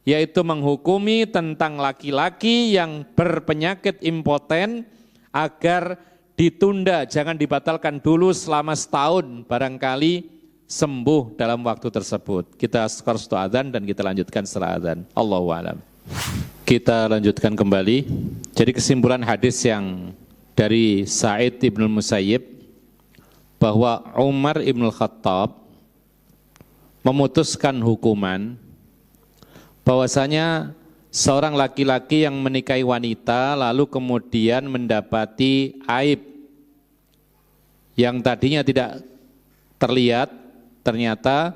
yaitu menghukumi tentang laki-laki yang berpenyakit impoten agar ditunda, jangan dibatalkan dulu selama setahun, barangkali sembuh dalam waktu tersebut. Kita skors untuk adzan dan kita lanjutkan setelah adzan. Allahu a'lam. Kita lanjutkan kembali. Jadi kesimpulan hadis yang dari Sa'id bin Musayyib bahwa Umar bin Khattab memutuskan hukuman bahwasanya seorang laki-laki yang menikahi wanita lalu kemudian mendapati aib yang tadinya tidak terlihat ternyata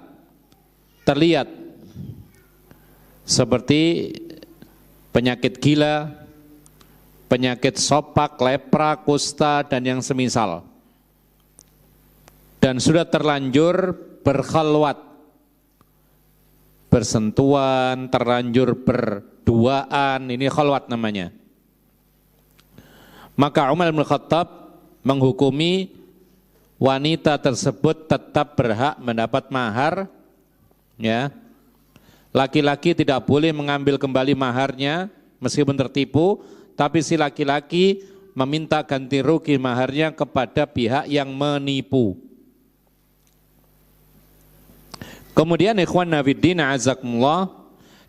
terlihat, seperti penyakit gila, penyakit sopak, lepra, kusta, dan yang semisal, dan sudah terlanjur berkhalwat, bersentuhan, terlanjur berduaan, ini khalwat namanya. Maka Umar bin Khattab menghukumi wanita tersebut tetap berhak mendapat mahar, ya. Laki-laki tidak boleh mengambil kembali maharnya meskipun tertipu, tapi si laki-laki meminta ganti rugi maharnya kepada pihak yang menipu. Kemudian ikhwan nafiddin azakumullah,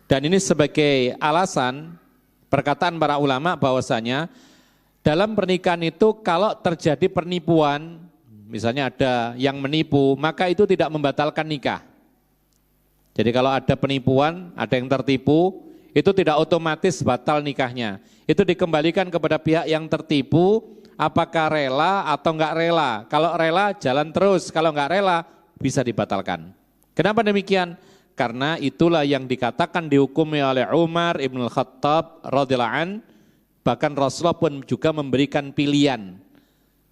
dan ini sebagai alasan perkataan para ulama bahwasanya dalam pernikahan itu kalau terjadi penipuan, misalnya ada yang menipu, maka itu tidak membatalkan nikah. Jadi kalau ada penipuan, ada yang tertipu, itu tidak otomatis batal nikahnya. Itu dikembalikan kepada pihak yang tertipu, apakah rela atau enggak rela. Kalau rela jalan terus, kalau enggak rela bisa dibatalkan. Kenapa demikian? Karena itulah yang dikatakan dihukumi oleh Umar ibn Khattab radhiyallahu an. Bahkan Rasulullah pun juga memberikan pilihan.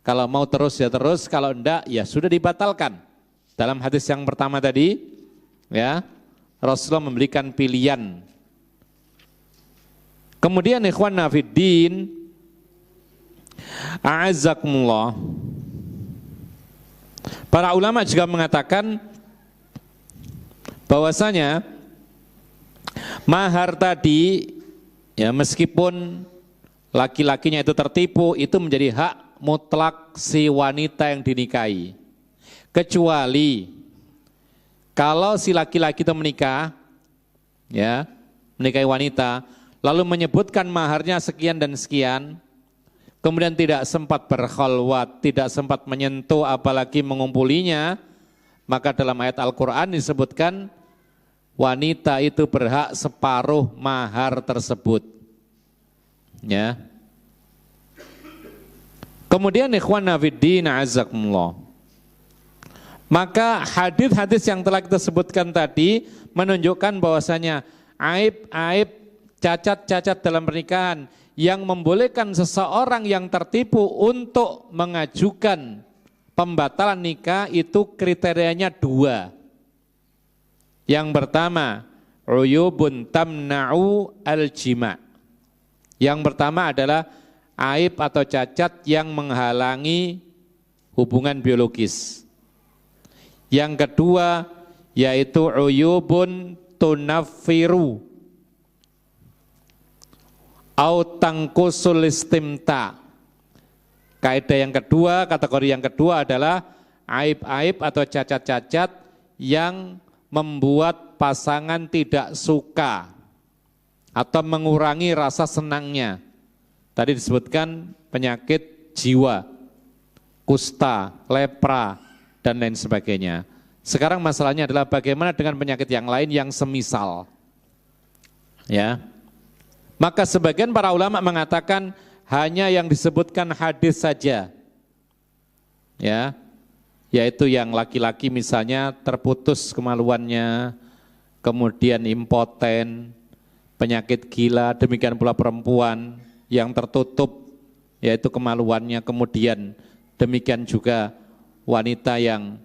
Kalau mau terus ya terus, kalau enggak ya sudah dibatalkan. Dalam hadis yang pertama tadi, ya, Rasulullah memberikan pilihan. Kemudian ikhwan nafiddin a'azzakumullah, para ulama juga mengatakan bahwasanya mahar tadi, ya, meskipun laki-lakinya itu tertipu, itu menjadi hak mutlak si wanita yang dinikahi. Kecuali kalau si laki-laki itu menikah, ya, menikahi wanita, lalu menyebutkan maharnya sekian dan sekian, kemudian tidak sempat berkhalwat, tidak sempat menyentuh apalagi mengumpulinya, maka dalam ayat Al-Quran disebutkan wanita itu berhak separuh mahar tersebut. Ya. Kemudian ikhwan nafiddin azakumullah, maka hadis-hadis yang telah kita sebutkan tadi menunjukkan bahwasanya aib-aib, cacat-cacat dalam pernikahan yang membolehkan seseorang yang tertipu untuk mengajukan pembatalan nikah itu kriterianya dua. Yang pertama, uyubun tamna'u al-jima'. Yang pertama adalah aib atau cacat yang menghalangi hubungan biologis. Yang kedua yaitu uyubun tunaffiru au tangkusul istimta. Kaidah yang kedua, kategori yang kedua adalah aib-aib atau cacat-cacat yang membuat pasangan tidak suka atau mengurangi rasa senangnya. Tadi disebutkan penyakit jiwa, kusta, lepra, dan lain sebagainya. Sekarang masalahnya adalah bagaimana dengan penyakit yang lain yang semisal. Ya. Maka sebagian para ulama mengatakan hanya yang disebutkan hadis saja. Ya. Yaitu yang laki-laki misalnya terputus kemaluannya, kemudian impoten, penyakit gila, demikian pula perempuan yang tertutup yaitu kemaluannya, kemudian demikian juga wanita yang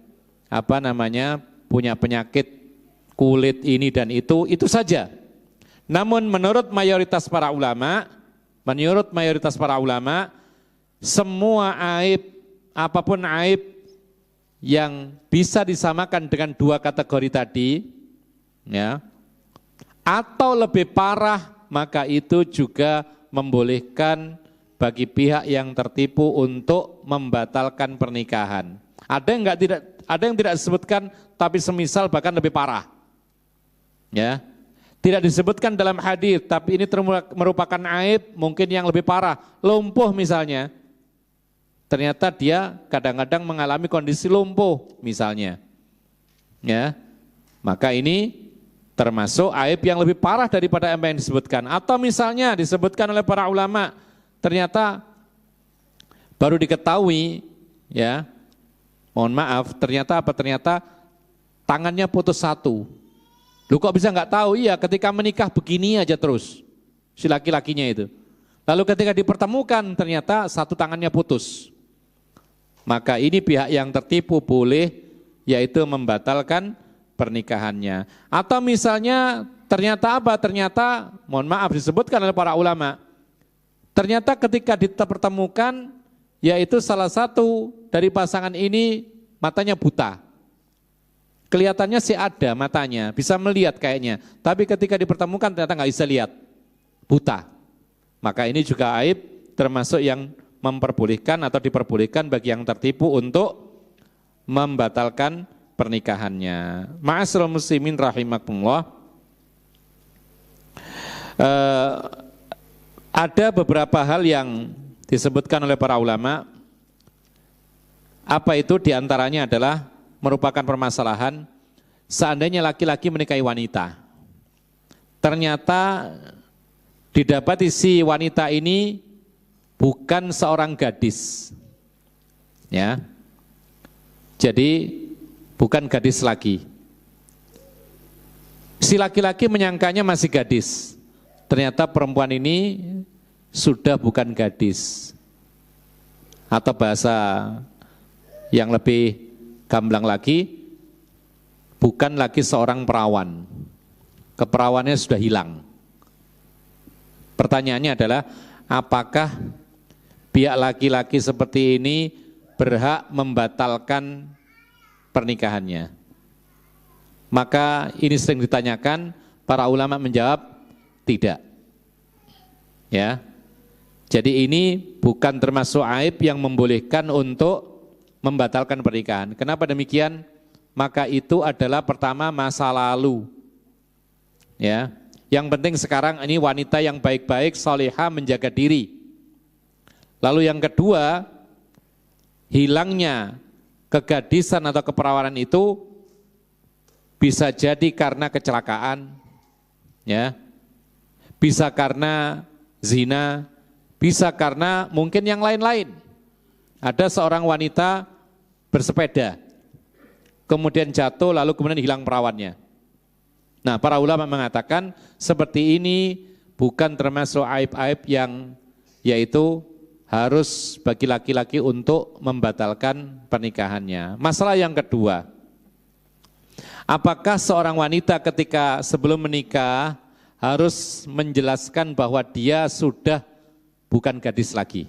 punya penyakit kulit ini dan itu saja. Namun menurut mayoritas para ulama, semua aib, apapun aib yang bisa disamakan dengan dua kategori tadi, ya, atau lebih parah, maka itu juga membolehkan bagi pihak yang tertipu untuk membatalkan pernikahan. Ada yang tidak disebutkan, tapi semisal bahkan lebih parah. Ya. Tidak disebutkan dalam hadis, tapi ini merupakan aib mungkin yang lebih parah. Lumpuh misalnya. Ternyata dia kadang-kadang mengalami kondisi lumpuh misalnya. Ya. Maka ini termasuk aib yang lebih parah daripada apa yang disebutkan. Atau misalnya disebutkan oleh para ulama, ternyata baru diketahui, ya, Mohon maaf, ternyata apa? Ternyata tangannya putus satu. Lu kok bisa nggak tahu? Iya, ketika menikah begini aja terus si laki-lakinya itu. Lalu ketika dipertemukan ternyata satu tangannya putus. Maka ini pihak yang tertipu boleh yaitu membatalkan pernikahannya. Atau misalnya ternyata apa? Ternyata mohon maaf disebutkan oleh para ulama. Ternyata ketika dipertemukan yaitu salah satu dari pasangan ini matanya buta. Kelihatannya sih ada matanya, bisa melihat kayaknya. Tapi ketika dipertemukan ternyata nggak bisa lihat, buta. Maka ini juga aib termasuk yang memperbolehkan atau diperbolehkan bagi yang tertipu untuk membatalkan pernikahannya. Ma'asyiral muslimin rahimakumullah. Ada beberapa hal yang disebutkan oleh para ulama. Apa itu? Diantaranya adalah merupakan permasalahan seandainya laki-laki menikahi wanita. Ternyata didapati si wanita ini bukan seorang gadis. Ya. Jadi bukan gadis lagi. Si laki-laki menyangkanya masih gadis. Ternyata perempuan ini sudah bukan gadis. Atau bahasa yang lebih gamblang lagi, bukan lagi seorang perawan. Keperawannya sudah hilang. Pertanyaannya adalah, apakah pihak laki-laki seperti ini berhak membatalkan pernikahannya? Maka ini sering ditanyakan, para ulama menjawab tidak. Ya. Jadi ini bukan termasuk aib yang membolehkan untuk membatalkan pernikahan. Kenapa demikian? Maka itu adalah pertama masa lalu. Ya. Yang penting sekarang ini wanita yang baik-baik, salihah, menjaga diri. Lalu yang kedua, hilangnya kegadisan atau keperawanan itu bisa jadi karena kecelakaan, ya. Bisa karena zina, bisa karena mungkin yang lain-lain. Ada seorang wanita bersepeda, kemudian jatuh lalu kemudian hilang perawannya. Nah, para ulama mengatakan seperti ini bukan termasuk aib-aib yang yaitu harus bagi laki-laki untuk membatalkan pernikahannya. Masalah yang kedua, apakah seorang wanita ketika sebelum menikah harus menjelaskan bahwa dia sudah bukan gadis lagi?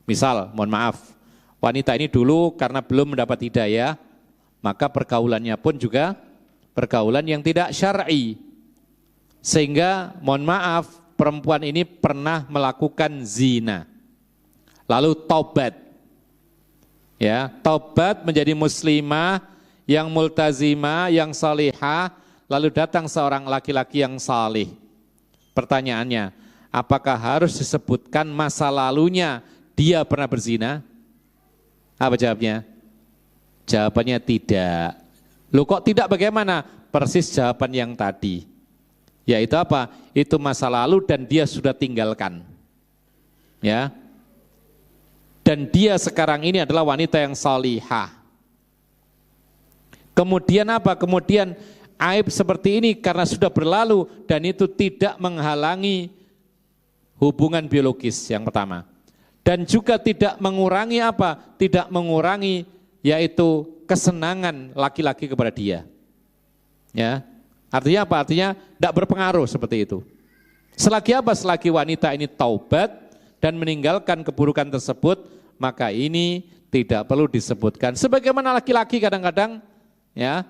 Misal, mohon maaf, wanita ini dulu karena belum mendapat hidayah, maka pergaulannya pun juga pergaulan yang tidak syar'i. Sehingga mohon maaf, perempuan ini pernah melakukan zina. Lalu taubat. Ya, taubat menjadi muslimah yang multazimah, yang salihah, lalu datang seorang laki-laki yang salih. Pertanyaannya, apakah harus disebutkan masa lalunya dia pernah berzina? Apa jawabnya? Jawabannya tidak. Loh kok tidak, bagaimana? Persis jawaban yang tadi. Yaitu apa? Itu masa lalu dan dia sudah tinggalkan. Ya. Dan dia sekarang ini adalah wanita yang salihah. Kemudian apa? Kemudian aib seperti ini karena sudah berlalu dan itu tidak menghalangi hubungan biologis yang pertama. Dan juga tidak mengurangi apa? Tidak mengurangi yaitu kesenangan laki-laki kepada dia. Ya. Artinya apa? Artinya tidak berpengaruh seperti itu. Selagi apa? Selagi wanita ini taubat dan meninggalkan keburukan tersebut, maka ini tidak perlu disebutkan. Sebagaimana laki-laki kadang-kadang ya,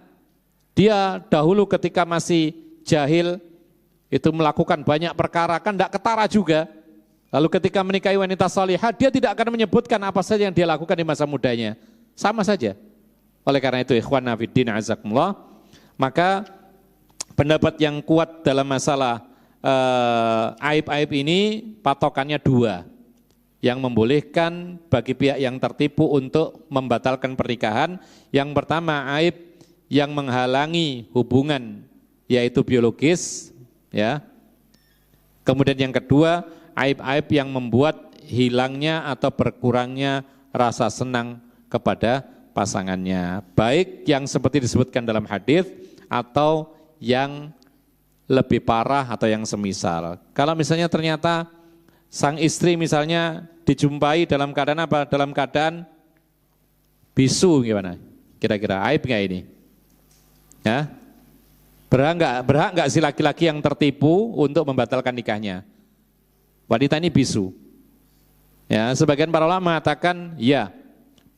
dia dahulu ketika masih jahil itu melakukan banyak perkara, kan tidak ketara juga. Lalu ketika menikahi wanita salihah, dia tidak akan menyebutkan apa saja yang dia lakukan di masa mudanya. Sama saja. Oleh karena itu, ikhwan nafiddin azakumullah, maka pendapat yang kuat dalam masalah aib-aib ini patokannya dua, yang membolehkan bagi pihak yang tertipu untuk membatalkan pernikahan. Yang pertama, aib yang menghalangi hubungan yaitu biologis, ya. Kemudian yang kedua, aib-aib yang membuat hilangnya atau berkurangnya rasa senang kepada pasangannya, baik yang seperti disebutkan dalam hadis atau yang lebih parah atau yang semisal. Kalau misalnya ternyata sang istri misalnya dijumpai dalam keadaan apa? Dalam keadaan bisu, gimana? Kira-kira aib nggak ini? Ya, berhak nggak si laki-laki yang tertipu untuk membatalkan nikahnya? Wanita ini bisu. Ya, sebagian para ulama mengatakan ya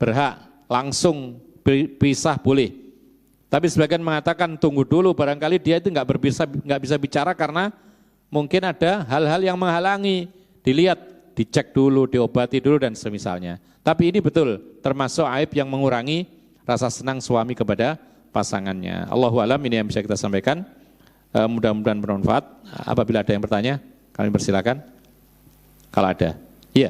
berhak, langsung pisah boleh. Tapi sebagian mengatakan tunggu dulu, barangkali dia itu nggak bisa bicara karena mungkin ada hal-hal yang menghalangi. Dilihat, dicek dulu, diobati dulu dan semisalnya. Tapi ini betul termasuk aib yang mengurangi rasa senang suami kepada pasangannya. Allahu a'lam, ini yang bisa kita sampaikan. Mudah-mudahan bermanfaat. Apabila ada yang bertanya, kami persilakan. Kalau ada, iya.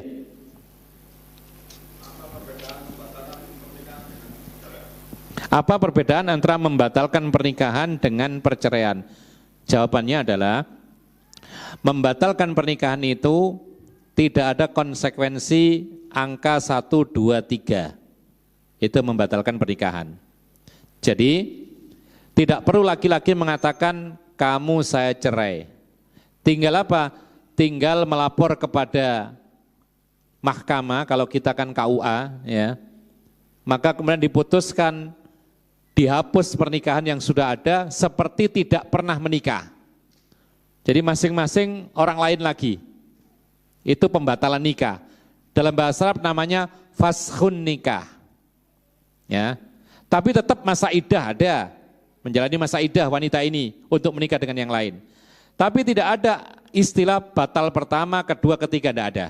Apa perbedaan antara membatalkan pernikahan dengan perceraian? Jawabannya adalah membatalkan pernikahan itu tidak ada konsekuensi angka 1, 2, 3. Itu membatalkan pernikahan. Jadi tidak perlu laki-laki mengatakan kamu saya cerai. Tinggal apa? Tinggal melapor kepada mahkamah, kalau kita kan KUA ya. Maka kemudian diputuskan dihapus pernikahan yang sudah ada seperti tidak pernah menikah. Jadi masing-masing orang lain lagi. Itu pembatalan nikah. Dalam bahasa Arab namanya faskhun nikah. Ya. Tapi tetap masa iddah ada. Menjalani masa iddah wanita ini untuk menikah dengan yang lain. Tapi tidak ada istilah batal pertama, kedua, ketiga, tidak ada.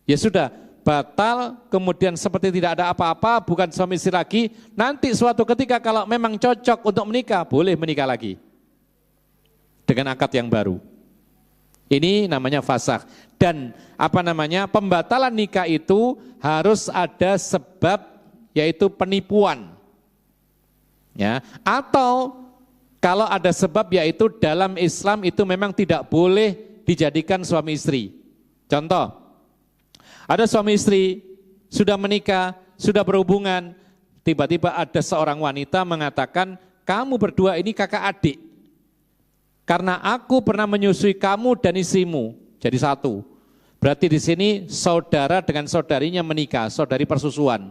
Ya sudah, batal, kemudian seperti tidak ada apa-apa, bukan suami istri lagi, nanti suatu ketika kalau memang cocok untuk menikah, boleh menikah lagi. Dengan akad yang baru. Ini namanya fasakh. Dan pembatalan nikah itu harus ada sebab, yaitu penipuan. Ya, atau kalau ada sebab, yaitu dalam Islam itu memang tidak boleh dijadikan suami istri. Contoh, ada suami istri, sudah menikah, sudah berhubungan, tiba-tiba ada seorang wanita mengatakan, kamu berdua ini kakak adik, karena aku pernah menyusui kamu dan istrimu, jadi satu. Berarti di sini saudara dengan saudarinya menikah, saudari persusuan.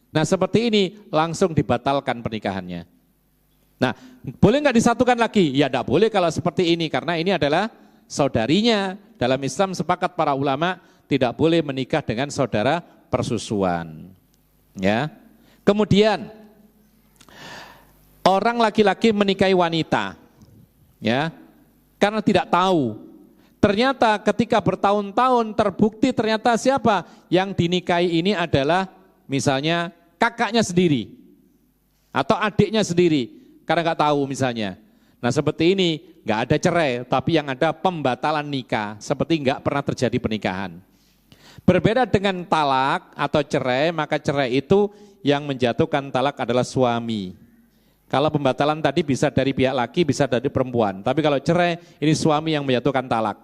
Nah seperti ini langsung dibatalkan pernikahannya. Nah boleh nggak disatukan lagi? Ya tidak boleh kalau seperti ini, karena ini adalah saudarinya. Dalam Islam sepakat para ulama, tidak boleh menikah dengan saudara persusuan. Ya. Kemudian orang laki-laki menikahi wanita, ya, karena tidak tahu. Ternyata ketika bertahun-tahun terbukti ternyata siapa yang dinikahi ini adalah misalnya kakaknya sendiri atau adiknya sendiri, karena nggak tahu misalnya. Nah seperti ini nggak ada cerai, tapi yang ada pembatalan nikah, seperti nggak pernah terjadi pernikahan. Berbeda dengan talak atau cerai, maka cerai itu yang menjatuhkan talak adalah suami. Kalau pembatalan tadi bisa dari pihak laki, bisa dari perempuan. Tapi kalau cerai, ini suami yang menjatuhkan talak.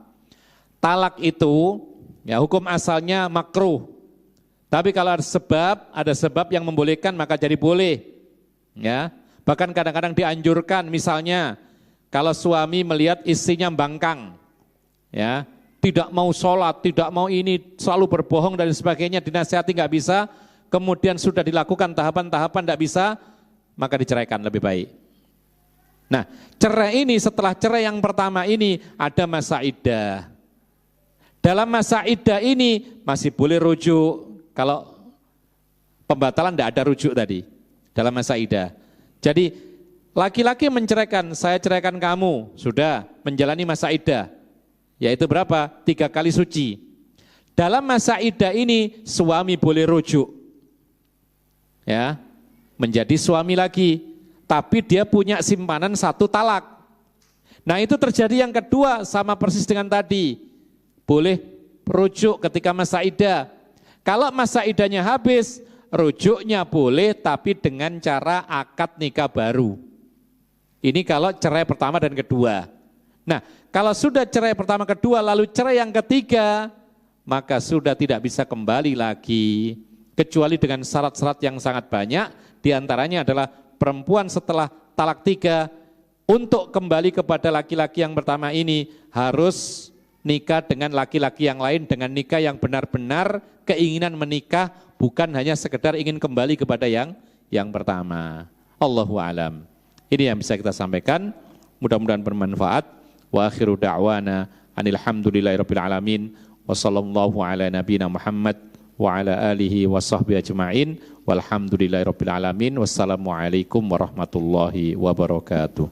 Talak itu, ya hukum asalnya makruh. Tapi kalau ada sebab yang membolehkan, maka jadi boleh. Ya, bahkan kadang-kadang dianjurkan, misalnya kalau suami melihat istrinya bangkang, ya, tidak mau sholat, tidak mau ini, selalu berbohong dan sebagainya, dinasihati nggak bisa, kemudian sudah dilakukan tahapan-tahapan nggak bisa, maka diceraikan lebih baik. Nah, cerai ini setelah cerai yang pertama ini ada masa iddah. Dalam masa iddah ini masih boleh rujuk, kalau pembatalan tidak ada rujuk tadi dalam masa iddah. Jadi laki-laki menceraikan, saya ceraikan kamu, sudah menjalani masa iddah. Yaitu berapa? 3 kali suci. Dalam masa iddah ini suami boleh rujuk, ya, menjadi suami lagi, tapi dia punya simpanan 1 talak. Nah itu terjadi yang kedua, sama persis dengan tadi, boleh rujuk ketika masa iddah. Kalau masa iddahnya habis, rujuknya boleh, tapi dengan cara akad nikah baru. Ini kalau cerai pertama dan kedua. Nah, kalau sudah cerai pertama kedua lalu cerai yang ketiga, maka sudah tidak bisa kembali lagi. kecuali dengan syarat-syarat yang sangat banyak. Di antaranya adalah perempuan setelah talak 3 untuk kembali kepada laki-laki yang pertama ini harus nikah dengan laki-laki yang lain dengan nikah yang benar-benar keinginan menikah, bukan hanya sekedar ingin kembali kepada yang pertama. Allahu alam. Ini yang bisa kita sampaikan, mudah-mudahan bermanfaat. Wa akhiru da'wana anilhamdulillahirabbil alamin wa sallallahu ala nabiyina Muhammad wa ala alihi wa sahbihi ajma'in walhamdulillahirabbil alamin. Wassalamualaikum warahmatullahi wabarakatuh.